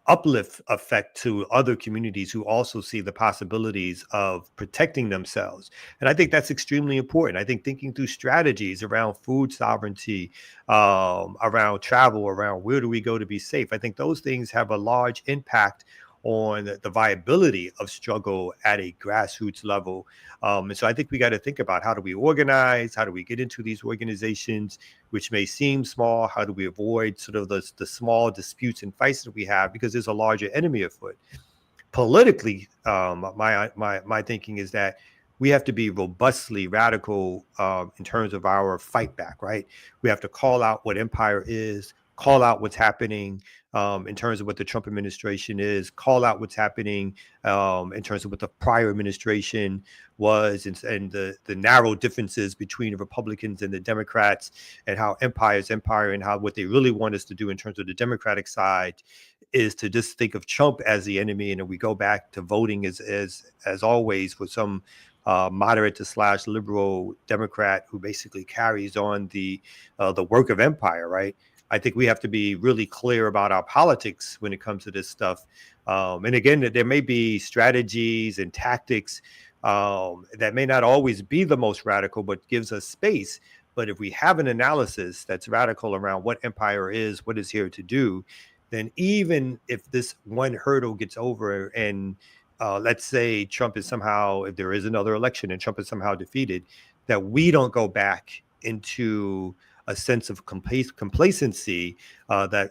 uplift effect to other communities who also see the possibilities of protecting themselves. And I think that's extremely important. I think thinking through strategies around food sovereignty, around travel, around where do we go to be safe, I think those things have a large impact on the viability of struggle at a grassroots level. And so I think we got to think about how do we organize, how do we get into these organizations, which may seem small, how do we avoid sort of the small disputes and fights that we have because there's a larger enemy afoot. Politically, my thinking is that we have to be robustly radical in terms of our fight back, right? We have to call out what empire is, call out what's happening in terms of what the Trump administration is, call out what's happening in terms of what the prior administration was, and the narrow differences between the Republicans and the Democrats, and how empire is empire, and how what they really want us to do in terms of the Democratic side is to just think of Trump as the enemy, and then we go back to voting as always for some moderate to / liberal Democrat who basically carries on the work of empire, right? I think we have to be really clear about our politics when it comes to this stuff. And again, there may be strategies and tactics that may not always be the most radical, but gives us space. But if we have an analysis that's radical around what empire is, what it's here to do, then even if this one hurdle gets over and let's say Trump is somehow, if there is another election and Trump is somehow defeated, that we don't go back into a sense of complacency that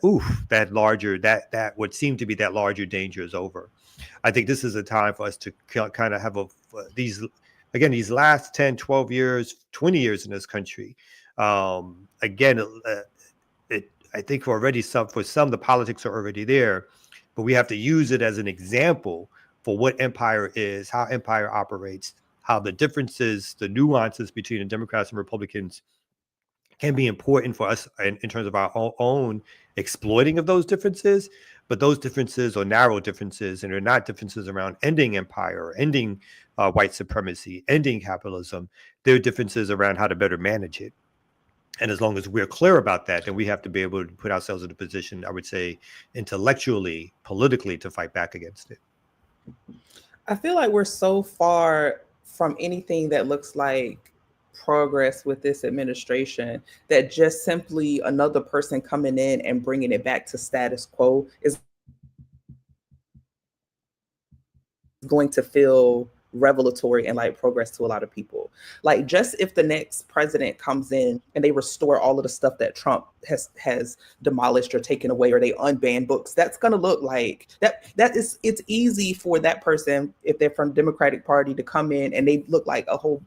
what seemed to be that larger danger is over. I think this is a time for us to kind of have these last 10, 12 years, 20 years in this country. I think for some, the politics are already there, but we have to use it as an example for what empire is, how empire operates, how the differences, the nuances between the Democrats and Republicans can be important for us in terms of our own exploiting of those differences, but those differences are narrow differences, and they're not differences around ending empire or ending white supremacy, ending capitalism. They're differences around how to better manage it. And as long as we're clear about that, then we have to be able to put ourselves in a position, I would say, intellectually, politically, to fight back against it. I feel like we're so far from anything that looks like progress with this administration that just simply another person coming in and bringing it back to status quo is going to feel revelatory and like progress to a lot of people. Like, just if the next president comes in and they restore all of the stuff that Trump has demolished or taken away, or they unban books, that's going to look like it's easy for that person, if they're from the Democratic Party, to come in and they look like a whole,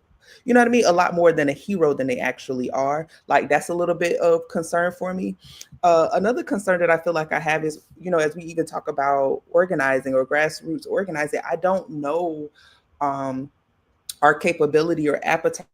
you know what I mean, a lot more than a hero than they actually are. Like, that's a little bit of concern for me. Another concern that I feel like I have is, as we even talk about organizing or grassroots organizing, I don't know our capability or appetite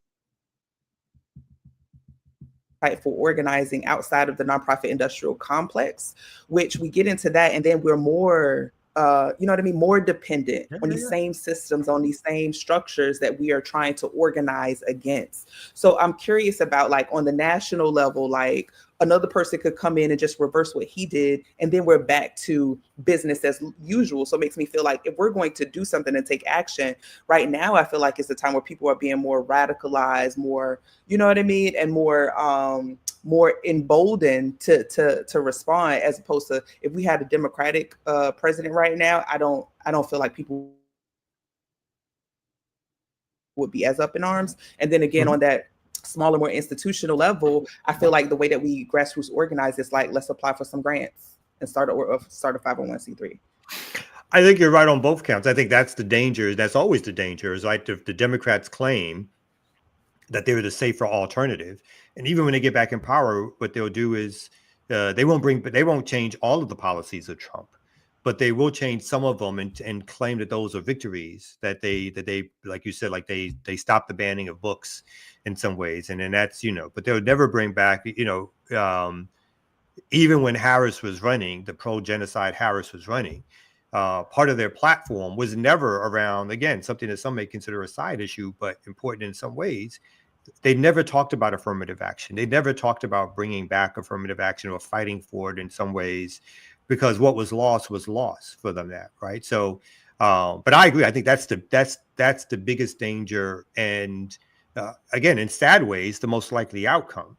for organizing outside of the nonprofit industrial complex, which we get into that, and then we're more you know what I mean, more dependent on these same systems, on these same structures that we are trying to organize against. So I'm curious about, like, on the national level, like, another person could come in and just reverse what he did, and then we're back to business as usual. So it makes me feel like if we're going to do something and take action right now, I feel like it's a time where people are being more radicalized, more, you know what I mean, and more emboldened to respond, as opposed to if we had a Democratic president right now. I don't feel like people would be as up in arms. And then again, on that smaller, more institutional level, I feel like the way that we grassroots organize is like, let's apply for some grants and start a 501c3. I think you're right on both counts. I think that's the danger. That's always the danger, is like the Democrats claim that they're the safer alternative. And even when they get back in power, what they'll do is they won't change all of the policies of Trump, but they will change some of them and claim that those are victories, that they, like you said, like they stopped the banning of books in some ways. And then that's, but they'll never bring back, even when Harris was running, the pro-genocide Harris was running, part of their platform was never around, again, something that some may consider a side issue, but important in some ways. They never talked about affirmative action. They never talked about bringing back affirmative action or fighting for it in some ways, because what was lost for them, that, right? So, but I agree. I think that's the biggest danger. And again, in sad ways, the most likely outcome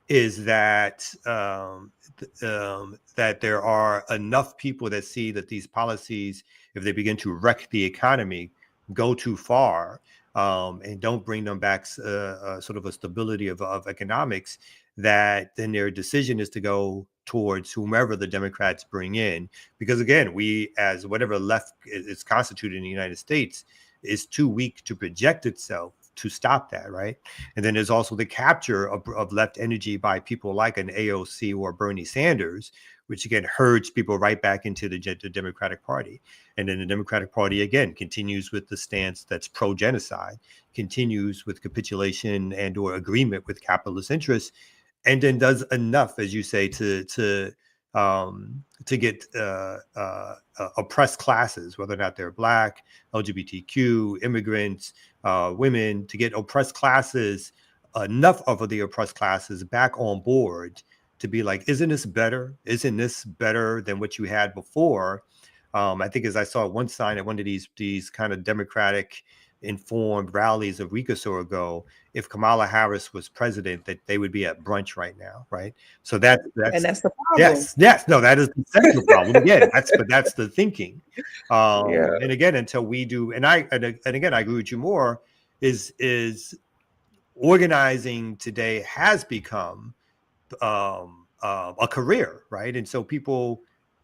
is that that there are enough people that see that these policies, if they begin to wreck the economy, go too far, and don't bring them back sort of a stability of economics, that then their decision is to go towards whomever the Democrats bring in. Because again, we, as whatever left is constituted in the United States, is too weak to project itself to stop that, right? And then there's also the capture of left energy by people like an AOC or Bernie Sanders, which again herds people right back into the Democratic Party. And then the Democratic Party again continues with the stance that's pro-genocide, continues with capitulation and or agreement with capitalist interests, and then does enough, as you say, to get oppressed classes, whether or not they're Black, LGBTQ, immigrants, women, to get oppressed classes, enough of the oppressed classes back on board to be like, isn't this better? Isn't this better than what you had before? I think, as I saw one sign at one of these kind of Democratic informed rallies a week or so ago, if Kamala Harris was president, that they would be at brunch right now, right? So that's and that's the problem. Yes, no, that is the central problem. Again, that's the thinking. And again, until we do, and again, I agree with you more. Is organizing today has become a career, right? And so people,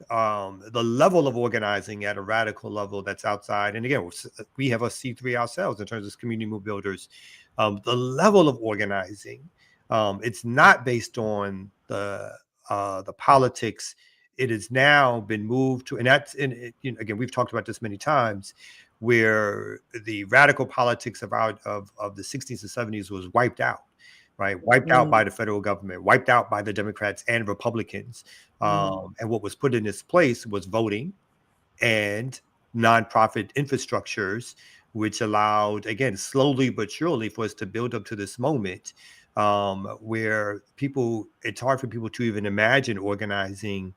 the level of organizing at a radical level that's outside, and again, we have a C3 ourselves in terms of community move builders. The level of organizing, it's not based on the politics. It has now been moved to, and that's, again, we've talked about this many times, where the radical politics of the 60s and 70s was wiped out. Right, wiped out by the federal government, wiped out by the Democrats and Republicans, and what was put in its place was voting and nonprofit infrastructures, which allowed, again, slowly but surely, for us to build up to this moment where it's hard for people to even imagine organizing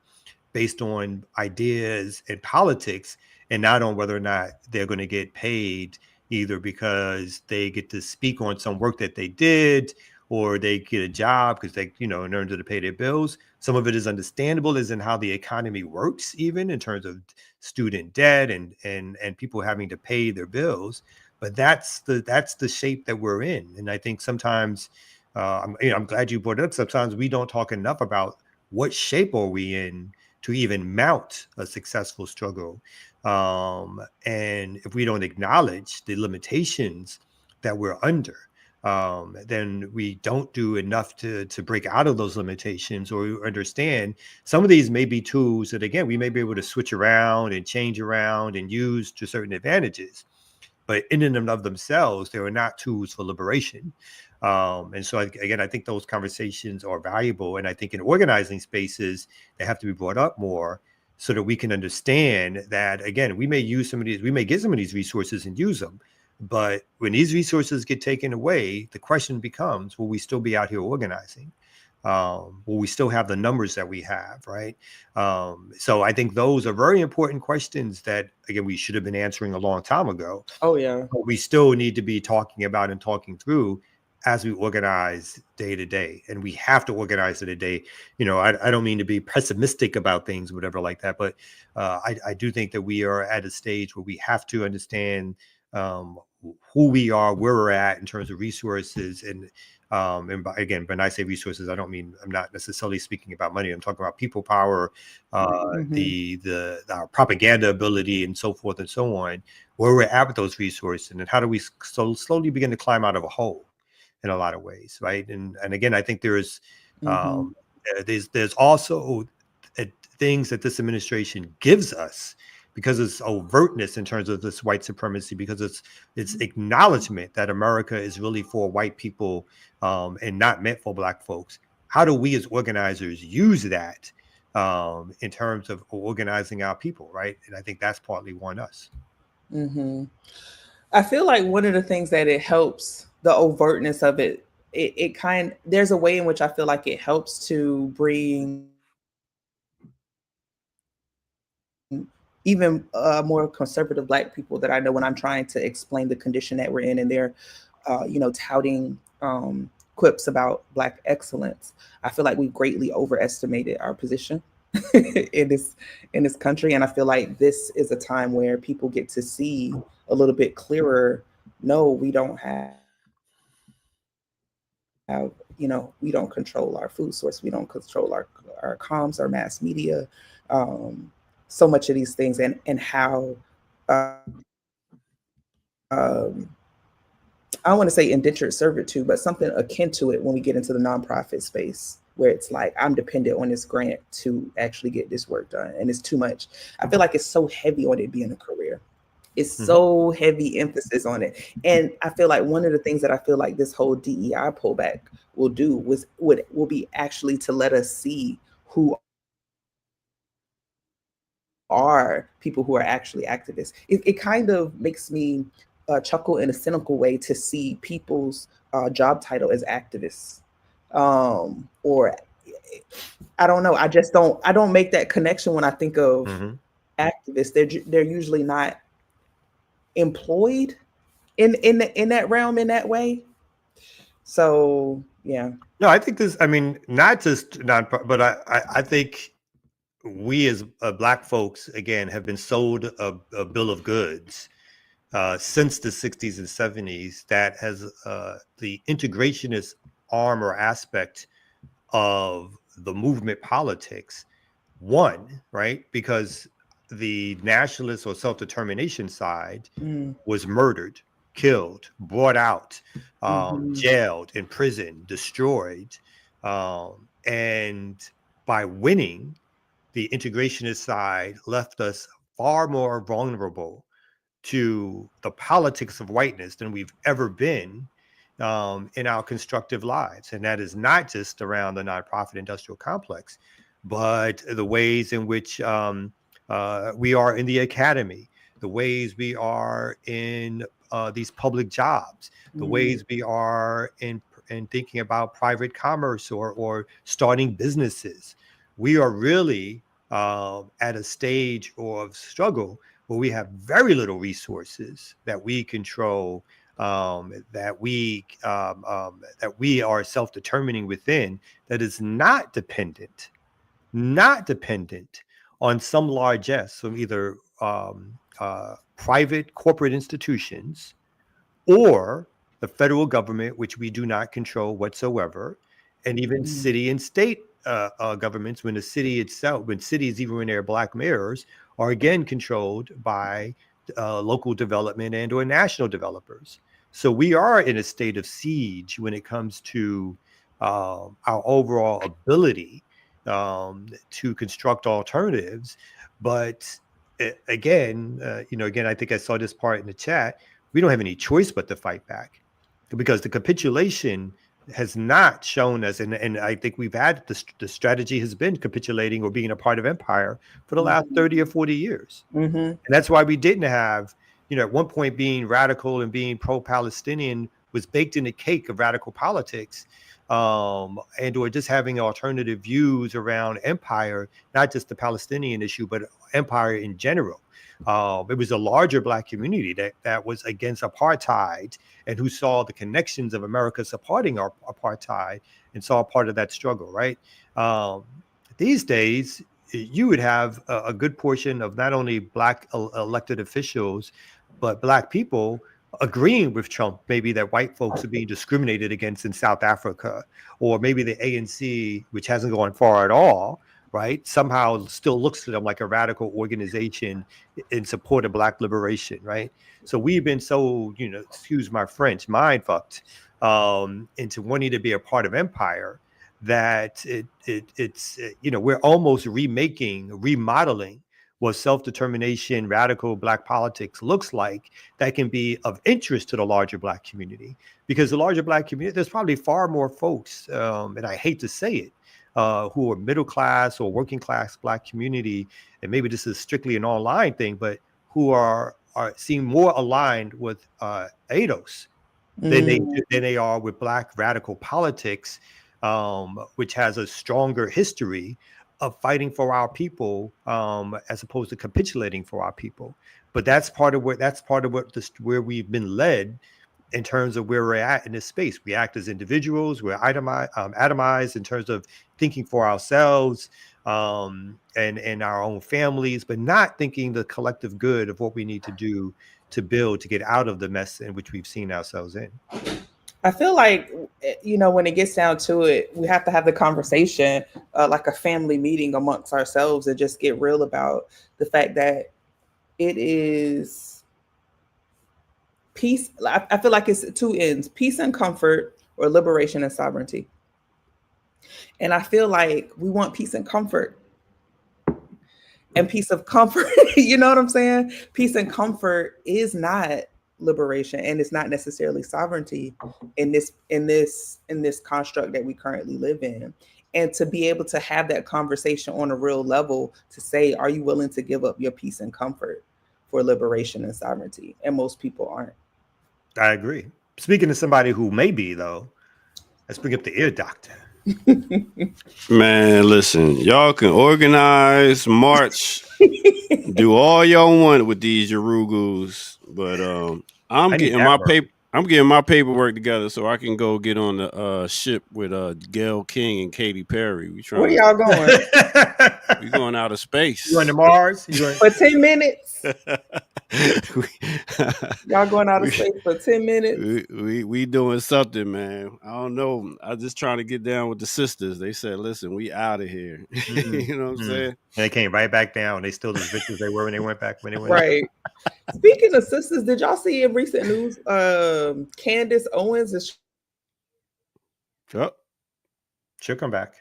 based on ideas and politics, and not on whether or not they're going to get paid, either because they get to speak on some work that they did, or they get a job because they, in order to pay their bills. Some of it is understandable, is in how the economy works, even in terms of student debt and people having to pay their bills. But that's the shape that we're in. And I think sometimes, I'm glad you brought it up. Sometimes we don't talk enough about what shape are we in to even mount a successful struggle. And if we don't acknowledge the limitations that we're under, then we don't do enough to break out of those limitations, or understand some of these may be tools that, again, we may be able to switch around and change around and use to certain advantages. but in and of themselves, they are not tools for liberation. And so again, I think those conversations are valuable. And I think in organizing spaces, they have to be brought up more so that we can understand that, again, we may get some of these resources and use them. But when these resources get taken away, the question becomes, will we still be out here organizing? Will we still have the numbers that we have, right? So I think those are very important questions that, again, we should have been answering a long time ago. Oh, yeah. But we still need to be talking about and talking through as we organize day to day. And we have to organize day to day. I don't mean to be pessimistic about things, whatever like that, but I do think that we are at a stage where we have to understand who we are, where we're at in terms of resources. And again, when I say resources, I'm not necessarily speaking about money. I'm talking about people power, the propaganda ability, and so forth and so on, where we're at with those resources, and then how do we slowly begin to climb out of a hole in a lot of ways, right? And again, I think there's also things that this administration gives us, because it's overtness in terms of this white supremacy, because it's acknowledgement that America is really for white people and not meant for Black folks. How do we as organizers use that in terms of organizing our people, right? And I think that's partly on us. I feel like one of the things that it helps, the overtness of it, there's a way in which I feel like it helps to bring even more conservative Black people that I know when I'm trying to explain the condition that we're in, and they're, touting quips about Black excellence. I feel like we've greatly overestimated our position in this country, and I feel like this is a time where people get to see a little bit clearer. No, we don't have we don't control our food source. We don't control our comms, our mass media. So much of these things, and how I don't want to say indentured servitude, but something akin to it when we get into the nonprofit space, where it's like, I'm dependent on this grant to actually get this work done, and it's too much. I feel like it's so heavy on it being a career. It's so heavy emphasis on it. And I feel like one of the things that I feel like this whole DEI pullback will do will be actually to let us see who are people who are actually activists. It kind of makes me chuckle in a cynical way to see people's job title as activists, or I don't know. I don't make that connection when I think of activists. They're usually not employed in that realm in that way. So yeah. No, I think not just but I think we as Black folks, again, have been sold a bill of goods since the 60s and 70s that has the integrationist arm or aspect of the movement politics won, right? Because the nationalist or self-determination side was murdered, killed, brought out, jailed, imprisoned, destroyed. And by winning, the integrationist side left us far more vulnerable to the politics of whiteness than we've ever been in our constructive lives. And that is not just around the nonprofit industrial complex, but the ways in which we are in the academy, the ways we are in these public jobs, the ways we are in thinking about private commerce or starting businesses. We are really at a stage of struggle where we have very little resources that we control, that we are self-determining within, that is not dependent on some largesse from either private corporate institutions or the federal government, which we do not control whatsoever, and even city and state governments, when cities, even when they're Black mayors, are again controlled by local development and or national developers. So we are in a state of siege when it comes to our overall ability to construct alternatives. But again, I think I saw this part in the chat. we don't have any choice but to fight back, because the capitulation has not shown us, and I think we've had the strategy has been capitulating or being a part of empire for the last 30 or 40 years. And that's why we didn't have, at one point being radical and being pro-Palestinian was baked in the cake of radical politics, and or just having alternative views around empire, not just the Palestinian issue, but empire in general. It was a larger Black community that was against apartheid and who saw the connections of America supporting our apartheid and saw part of that struggle, right? These days, you would have a good portion of not only Black elected officials, but Black people agreeing with Trump, maybe that white folks are being discriminated against in South Africa, or maybe the ANC, which hasn't gone far at all, right, somehow still looks to them like a radical organization in support of Black liberation, right? So we've been so, excuse my French, mind fucked into wanting to be a part of empire that it's we're almost remodeling what self-determination, radical Black politics looks like, that can be of interest to the larger Black community. Because the larger Black community, there's probably far more folks, and I hate to say it, who are middle class or working class Black community, and maybe this is strictly an online thing, but who are seem more aligned with ADOS than they are with Black radical politics, which has a stronger history of fighting for our people, as opposed to capitulating for our people. But that's part of where we've been led in terms of where we're at in this space. We act as individuals, we're atomized in terms of thinking for ourselves and our own families, but not thinking the collective good of what we need to do to build, to get out of the mess in which we've seen ourselves in. I feel like, when it gets down to it, we have to have the conversation like a family meeting amongst ourselves and just get real about the fact that it is peace. I feel like it's two ends: peace and comfort, or liberation and sovereignty. And I feel like we want peace and comfort. And peace of comfort, you know what I'm saying? Peace and comfort is not liberation, and it's not necessarily sovereignty in this construct that we currently live in. And to be able to have that conversation on a real level, to say, are you willing to give up your peace and comfort for liberation and sovereignty? And most people aren't. I agree. Speaking to somebody who may be, though, let's bring up the ear doctor. Man, listen, y'all can organize, march, do all y'all want with these Yorugus, but I'm getting my paperwork together so I can go get on the ship with Gail King and Katy Perry. Where y'all going? We going out of space. You going to Mars? For 10 minutes? Y'all going out of space for 10 minutes? We doing something, man. I don't know. I just trying to get down with the sisters. They said, listen, we out of here. You know what I'm saying? And they came right back down. They still as bitches they were when they went back. Right. Speaking of sisters, did y'all see in recent news, Candace Owens is... She'll come back.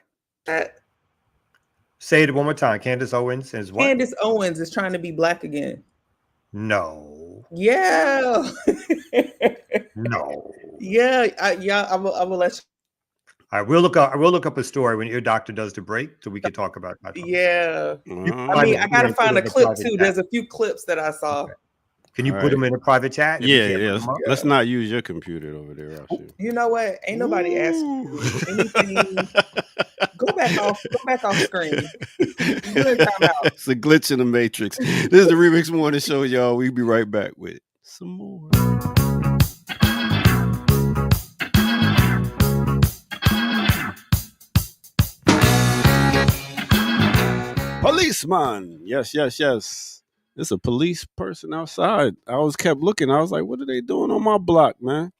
Say it one more time. Candace Owens is what? Candace Owens is trying to be Black again. No. Yeah. No. Yeah. I will let you. I will look up a story when your doctor does the break, so we can talk about that. Yeah. I mean, I gotta find a clip too. There's a few clips that I saw. Okay. Can you put them in a private chat? Yeah. Let's not use your computer over there. You know what? Ain't nobody asking you anything. Go back off screen. It's a glitch in the matrix. This is the Remix Morning Show, y'all. We'll be right back with some more. Policeman. Yes. There's a police person outside. I was kept looking. I was like, what are they doing on my block, man?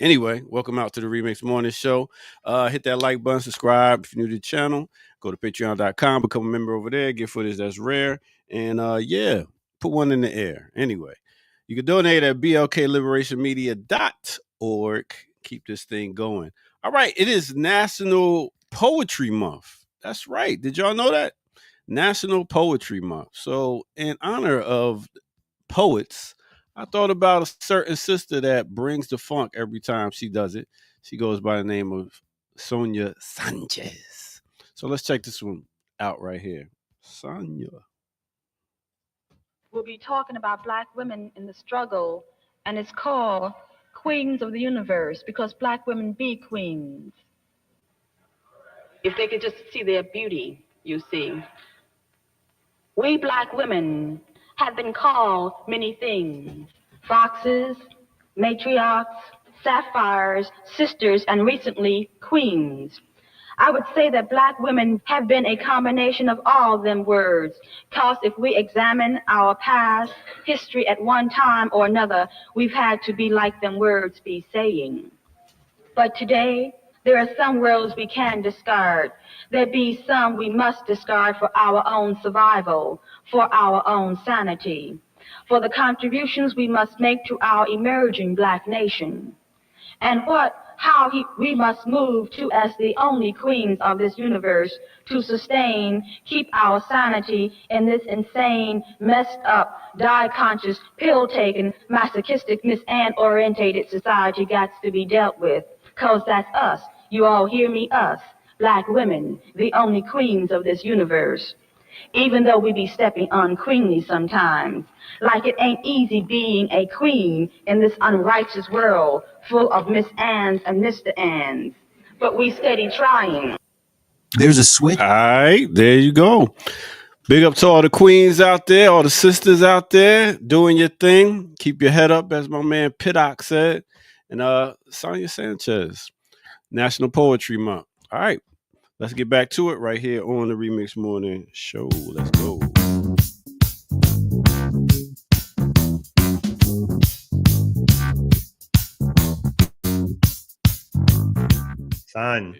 Anyway, welcome out to the Remix Morning Show. Hit that like button, subscribe if you're new to the channel. Go to patreon.com, become a member over there, get footage that's rare. And put one in the air. Anyway, you can donate at blkliberationmedia.org. Keep this thing going. All right, it is National Poetry Month. That's right. Did y'all know that? National Poetry Month. So in honor of poets, I thought about a certain sister that brings the funk every time she does it. She goes by the name of Sonia Sanchez. So let's check this one out right here. Sonia. We'll be talking about Black women in the struggle, and it's called Queens of the Universe, because Black women be queens. If they could just see their beauty, you see. We Black women have been called many things: foxes, matriarchs, sapphires, sisters, and recently queens. I would say that Black women have been a combination of all them words, because if we examine our past history at one time or another, we've had to be like them words be saying. But today, there are some words we can discard. There be some we must discard for our own survival, for our own sanity, for the contributions we must make to our emerging Black nation. And we must move to as the only queens of this universe to sustain, keep our sanity in this insane, messed up, die-conscious, pill-taking, masochistic, misan-orientated society got to be dealt with. 'Cause that's us. You all hear me? Us. Black women, the only queens of this universe. Even though we be stepping unqueenly sometimes, like it ain't easy being a queen in this unrighteous world full of Miss Anns and Mr. Anns. But we steady trying. There's a switch. All right, there you go. Big up to all the queens out there, all the sisters out there doing your thing. Keep your head up, as my man Piddock said. And Sonia Sanchez, National Poetry Month. All right. Let's get back to it right here on the Remix Morning Show. Let's go. Son,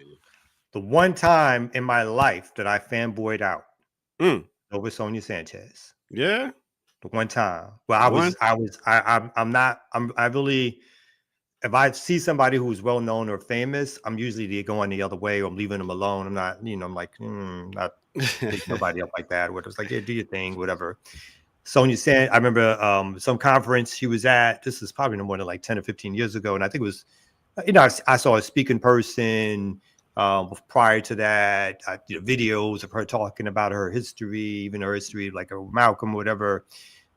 the one time in my life that I fanboyed out over Sonia Sanchez. Yeah. The one time. Well, I really, if I see somebody who's well known or famous, I'm usually going the other way, or I'm leaving them alone. I'm not, I'm like, not picking nobody up like that. Or it's like, yeah, do your thing, whatever. Sonia Sanchez, I remember some conference she was at. This is probably no more than like 10 or 15 years ago. And I think it was, I saw a speaking person prior to that, videos of her talking about her history, even her history, like Malcolm, whatever.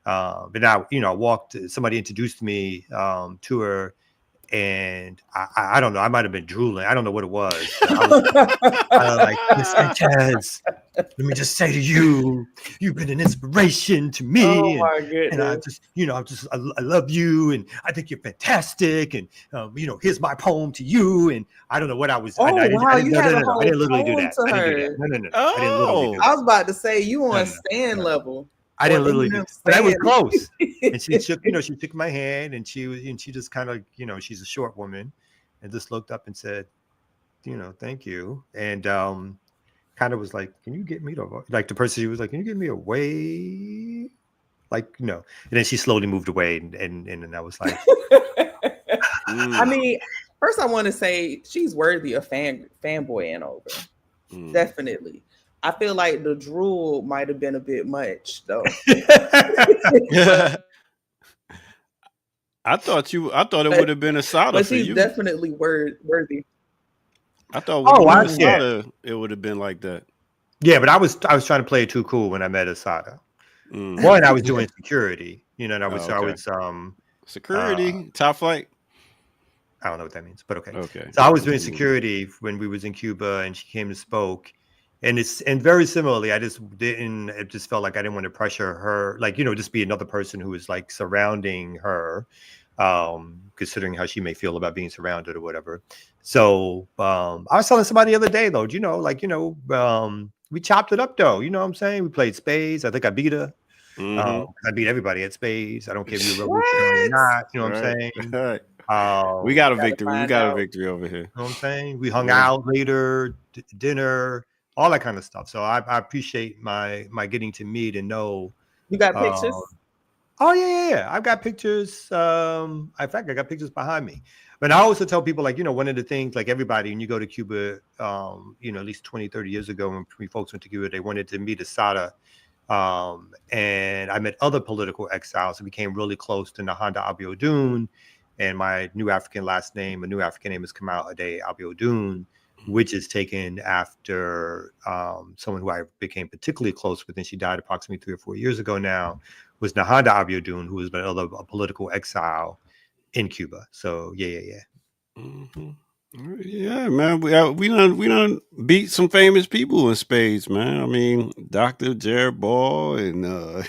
But now, somebody introduced me to her. And I don't know, I might have been drooling. I don't know what it was. I was like, Miss Sanchez, let me just say to you, you've been an inspiration to me. Oh my goodness. And I love you, and I think you're fantastic. And here's my poem to you. And I don't know what I was. I didn't literally do that. No. I didn't literally do that. I was about to say you on Stan level. I didn't literally do, but that was close. And she shook, she took my hand, and she just kind of, she's a short woman, and just looked up and said, thank you, and kind of was like, can you get me to, like, the person, she was like, can you get me away, like, and then she slowly moved away, and I was like, I mean, first I want to say she's worthy of fanboying over, definitely. I feel like the drool might have been a bit much, though. I thought it would have been a Sada for you. But she's definitely worthy. I thought it would have been like that. Yeah, but I was trying to play it too cool when I met Asada. One, I was doing security, and I was security, top flight. I don't know what that means, but okay. So I was doing security when we was in Cuba, and she came and spoke. And very similarly, it just felt like I didn't want to pressure her, like, just be another person who was like surrounding her, considering how she may feel about being surrounded or whatever. So I was telling somebody the other day, though, we chopped it up, though. You know what I'm saying? We played spades. I think I beat her. I beat everybody at spades. I don't care if you're revolutionary or not. You know what I'm saying? We got a victory. We got a victory over here. You know what I'm saying? We hung out later, dinner, all that kind of stuff. So I appreciate my getting to meet and know. You got pictures? Oh yeah. I've got pictures. In fact, I got pictures behind me. But I also tell people, like, one of the things, like everybody, when you go to Cuba, at least 20, 30 years ago, when folks went to Cuba, they wanted to meet Asada And I met other political exiles and became really close to Nahanda Abiodun. And my new African last name, a new African name is Kamal Ade Abiodun, which is taken after someone who I became particularly close with, and she died approximately 3 or 4 years ago now, was Nahanda Abiodun, who was a political exile in Cuba. So yeah. Mm-hmm. Yeah, man. We done beat some famous people in spades, man. I mean, Dr. Jared Ball and not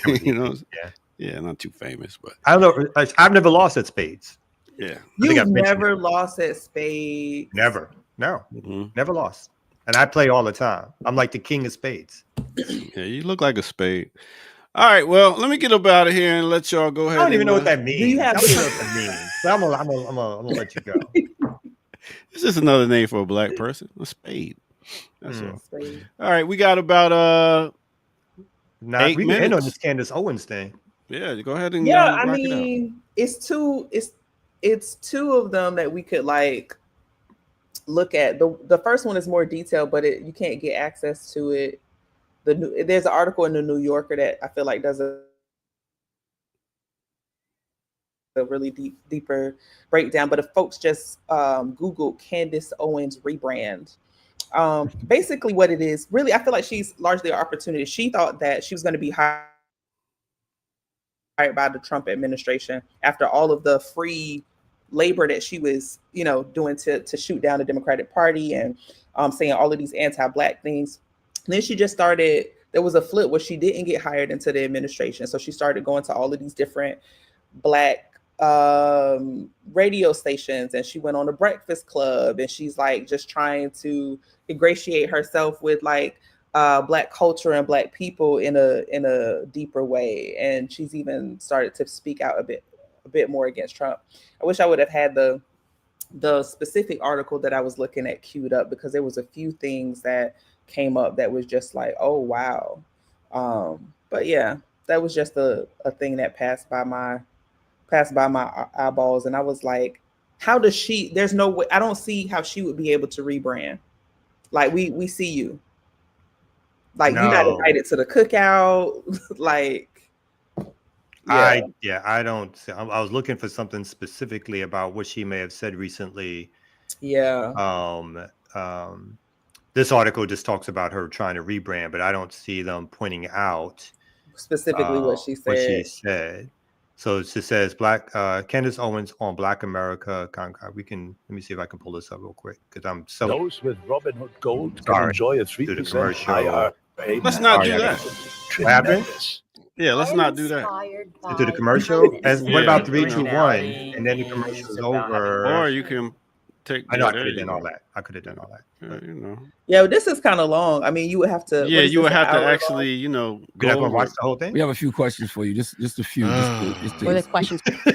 too famous, but I don't know. I've never lost at spades. Yeah. You've never lost at spades? Never. No. Never lost. And I play all the time. I'm like the king of spades. Yeah, you look like a spade. All right, well, let me get up out of here and let y'all go ahead. I don't even know what that means. Do you have I don't know what that means. But I'm gonna let you go. It's just another name for a black person. A spade. That's all. Spade. All right, we got about 8 we minutes. can end on this Candace Owens thing. Yeah, go ahead and I mean, it's two of them that we could like look at. The first one is more detailed, but you can't get access to it. There's an article in the New Yorker that I feel like does a really deeper breakdown. But if folks just Google Candace Owens rebrand, basically what it is, really, I feel like she's largely an opportunity. She thought that she was going to be hired by the Trump administration after all of the free labor that she was, doing to shoot down the Democratic Party and saying all of these anti-Black things. And then she just started, there was a flip where she didn't get hired into the administration. So she started going to all of these different Black radio stations, and she went on the Breakfast Club, and she's like just trying to ingratiate herself with like Black culture and Black people in a deeper way. And she's even started to speak out a bit more against Trump. I wish I would have had the specific article that I was looking at queued up, because there was a few things that came up that was just like, oh wow. But yeah, that was just a thing that passed by my eyeballs, and I was like, how does she? There's no way. I don't see how she would be able to rebrand. Like we see you. Like you're not invited to the cookout. Like. Yeah. I don't. I was looking for something specifically about what she may have said recently. Yeah. This article just talks about her trying to rebrand, but I don't see them pointing out specifically what she said. So it just says Candace Owens on Black America. Let me see if I can pull this up real quick, because I'm so. Those with Robinhood Gold can enjoy a 3% IRA. Let's not do that. What happened? Yeah, let's not do that. Do the commercial. What about 3, 2, 1, and then the commercial is over? Or you can take. I know I could have done all that. Yeah, this is kind of long. I mean, you would have to. Yeah, you would have to actually, You're not gonna watch the whole thing. We have a few questions for you. Just a few. Where the questions coming from?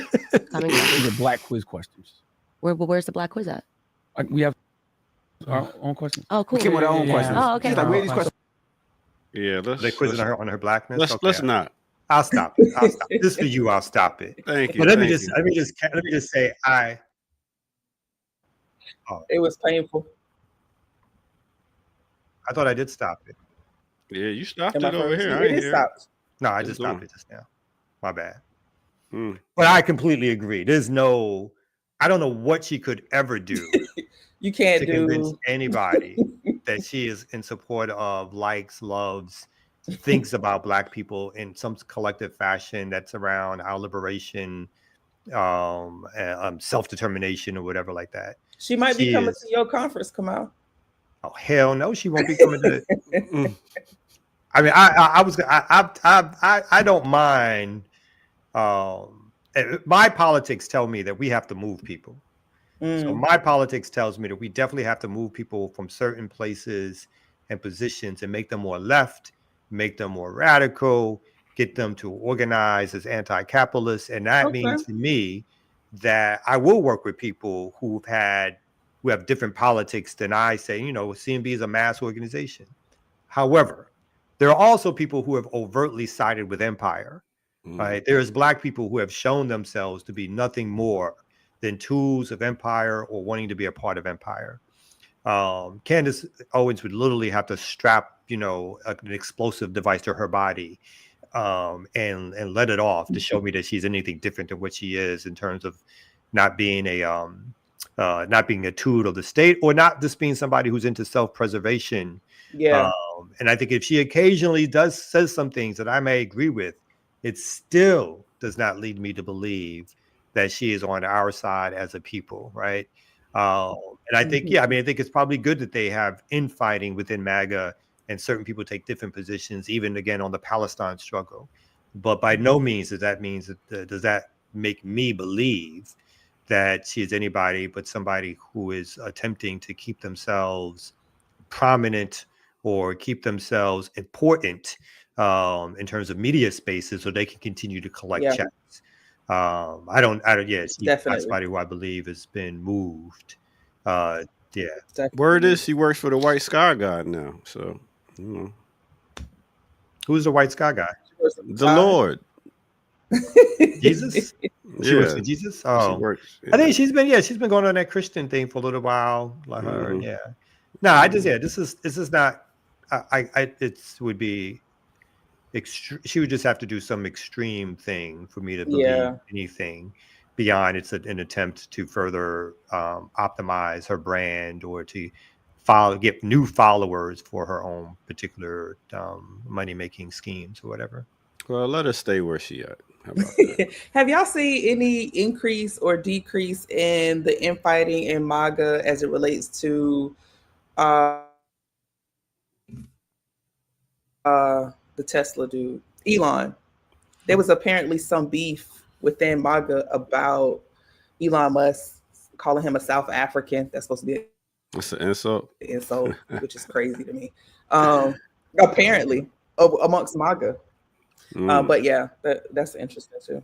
The Black quiz questions. Where's the Black quiz at? We have our own questions. Oh, cool. We came with our own questions. Oh, okay. Like, where are these questions? Yeah, they quizzing her on her blackness. Let's not. I'll stop it. This for you. I'll stop it. Thank you. But let me just say It was painful. I thought I did stop it. Yeah, you stopped it over here. I ain't stopped. No, I just stopped it just now. My bad. But I completely agree. I don't know what she could ever do. You can't convince anybody that she is in support of, likes, loves, thinks about Black people in some collective fashion that's around our liberation, self-determination, or whatever like that. She might be coming to your conference, Kamal. Oh hell no, she won't be coming to. I mean, I don't mind. My politics tell me that we have to move people. So my politics tells me that we definitely have to move people from certain places and positions and make them more left, make them more radical, get them to organize as anti-capitalists. And that means to me that I will work with people who have different politics than I say. CMB is a mass organization. However, there are also people who have overtly sided with empire. Right? There's Black people who have shown themselves to be nothing more than tools of empire or wanting to be a part of empire. Candace Owens would literally have to strap, an explosive device to her body, and let it off to show me that she's anything different than what she is in terms of not being not being a tool of the state, or not just being somebody who's into self-preservation. Yeah. And I think if she occasionally says some things that I may agree with, it still does not lead me to believe that she is on our side as a people, right? And I think, I think it's probably good that they have infighting within MAGA, and certain people take different positions, even again on the Palestine struggle. But by no means does that make me believe that she is anybody but somebody who is attempting to keep themselves prominent or keep themselves important in terms of media spaces, so they can continue to collect checks. She's not somebody who I believe has been moved. Word is she works for the White Sky God now. So, who's the White Sky guy? The Lord. Jesus? She works for Jesus? Oh, she works, I think she's been going on that Christian thing for a little while, like her. Yeah. No, this is not, it would be, she would just have to do some extreme thing for me to believe anything beyond it's an attempt to further optimize her brand, or to get new followers for her own particular money-making schemes or whatever. Well, let her stay where she at. How about that? Have y'all seen any increase or decrease in the infighting in MAGA as it relates to the Tesla dude, Elon? There was apparently some beef within MAGA about Elon Musk calling him a South African. That's supposed to be That's an insult. Which is crazy to me. Apparently, amongst MAGA. But yeah, that's interesting too.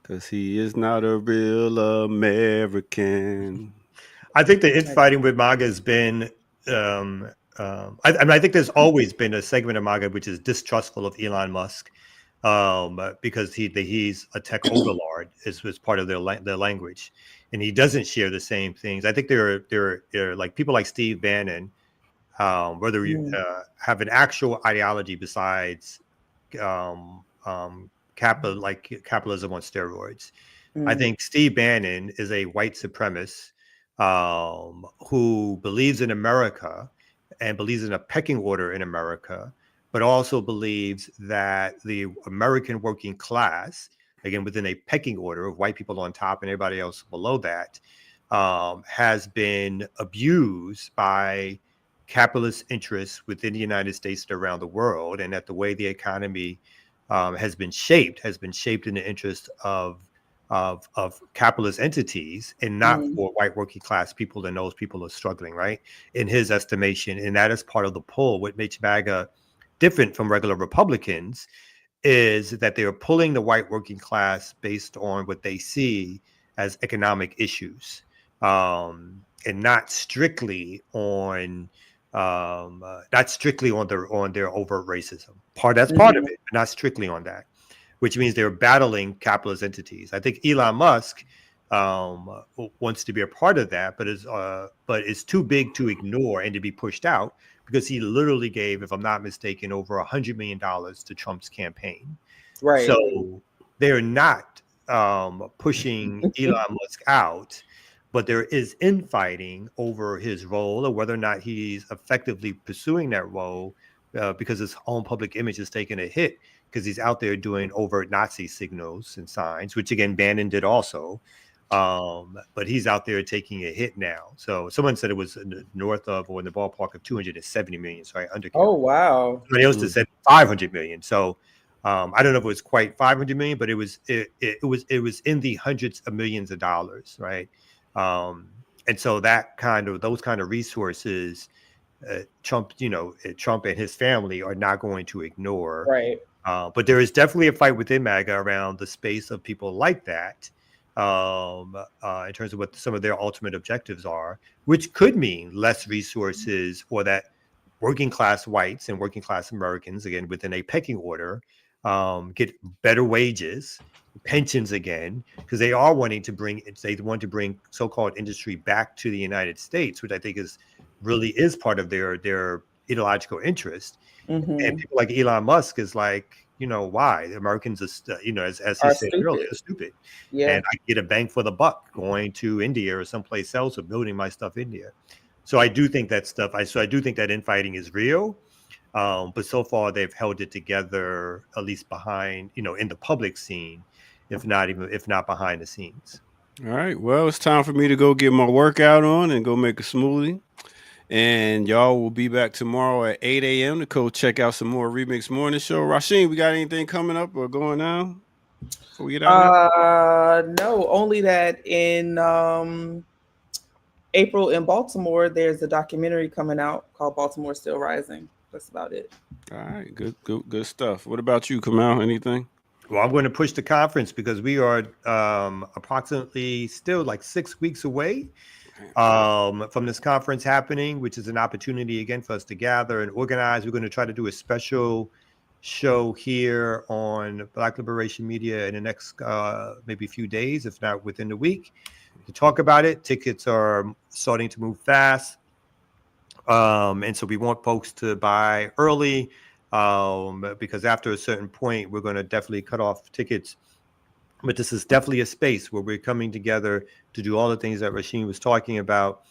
Because he is not a real American. I think the infighting with MAGA has been, I think there's always been a segment of MAGA which is distrustful of Elon Musk, because he's a tech overlord is part of their language, and he doesn't share the same things. I think there are like people like Steve Bannon, whether you have an actual ideology besides capitalism on steroids. I think Steve Bannon is a white supremacist who believes in America and believes in a pecking order in America, but also believes that the American working class, again within a pecking order of white people on top and everybody else below that, has been abused by capitalist interests within the United States and around the world, and that the way the economy has been shaped in the interest of capitalist entities, and not for white working class people, and those people are struggling, right? In his estimation, and that is part of the pull. What makes MAGA different from regular Republicans is that they are pulling the white working class based on what they see as economic issues, and not strictly on their overt racism. That's part of it, but not strictly on that, which means they're battling capitalist entities. I think Elon Musk wants to be a part of that, but is too big to ignore and to be pushed out, because he literally gave, if I'm not mistaken, over $100 million to Trump's campaign. Right. So they're not pushing Elon Musk out, but there is infighting over his role, or whether or not he's effectively pursuing that role, because his own public image is taking a hit, because he's out there doing overt Nazi signals and signs, which again Bannon did also. But he's out there taking a hit now. So someone said it was north of, or in the ballpark of, 270 million. Sorry, undercount. Oh wow. Somebody else said 500 million. So I don't know if it was quite 500 million, but it was in the hundreds of millions of dollars, right? And so those kind of resources, Trump and his family are not going to ignore. Right. But there is definitely a fight within MAGA around the space of people like that, in terms of what some of their ultimate objectives are, which could mean less resources, or that working class whites and working class Americans, again within a pecking order, get better wages, pensions again, because they want to bring so-called industry back to the United States, which I think is really is part of their ideological interest. Mm-hmm. And people like Elon Musk is like, why the Americans are, as he said stupid. earlier, stupid. Yeah. And I get a bang for the buck going to India or someplace else or building my stuff in India. So I do think that I do think that infighting is real. But so far they've held it together, at least behind, in the public scene, if not behind the scenes. All right. Well, it's time for me to go get my workout on and go make a smoothie. And y'all will be back tomorrow at 8 a.m. to go check out some more Remix Morning Show. Rasheen, we got anything coming up or going on before we get out? No, only that in April in Baltimore, there's a documentary coming out called Baltimore Still Rising. That's about it. All right, good stuff. What about you, Kamal? Anything? Well, I'm going to push the conference because we are approximately still like 6 weeks away from this conference happening, which is an opportunity again for us to gather and organize. We're going to try to do a special show here on Black Liberation Media in the next maybe few days, if not within the week, to talk about it. Tickets are starting to move fast. And so we want folks to buy early because after a certain point, we're going to definitely cut off tickets. But this is definitely a space where we're coming together to do all the things that Rasheen was talking about,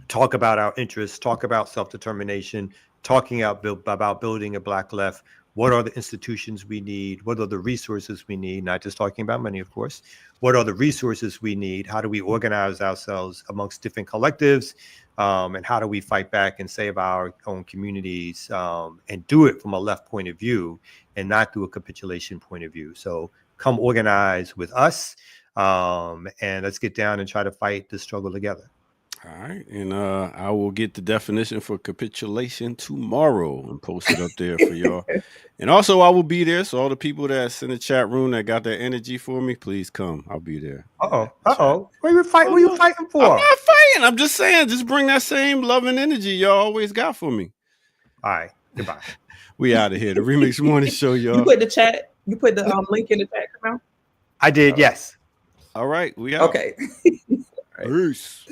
talk about our interests, talk about self-determination, talking about building a Black left. What are the institutions we need? What are the resources we need? Not just talking about money, of course. What are the resources we need? How do we organize ourselves amongst different collectives? And how do we fight back and save our own communities and do it from a left point of view and not through a capitulation point of view? So come organize with us and let's get down and try to fight this struggle together. All right. And I will get the definition for capitulation tomorrow and post it up there for y'all. And also I will be there. So all the people that's in the chat room that got that energy for me, please come. I'll be there. What are you fighting? What are you fighting for? I'm not fighting. I'm just saying, just bring that same love and energy y'all always got for me. All right. Goodbye. We out of here. The Remix Morning Show, y'all. You put the link in the chat, come out? I did, yes. All right. We out. Okay. Peace.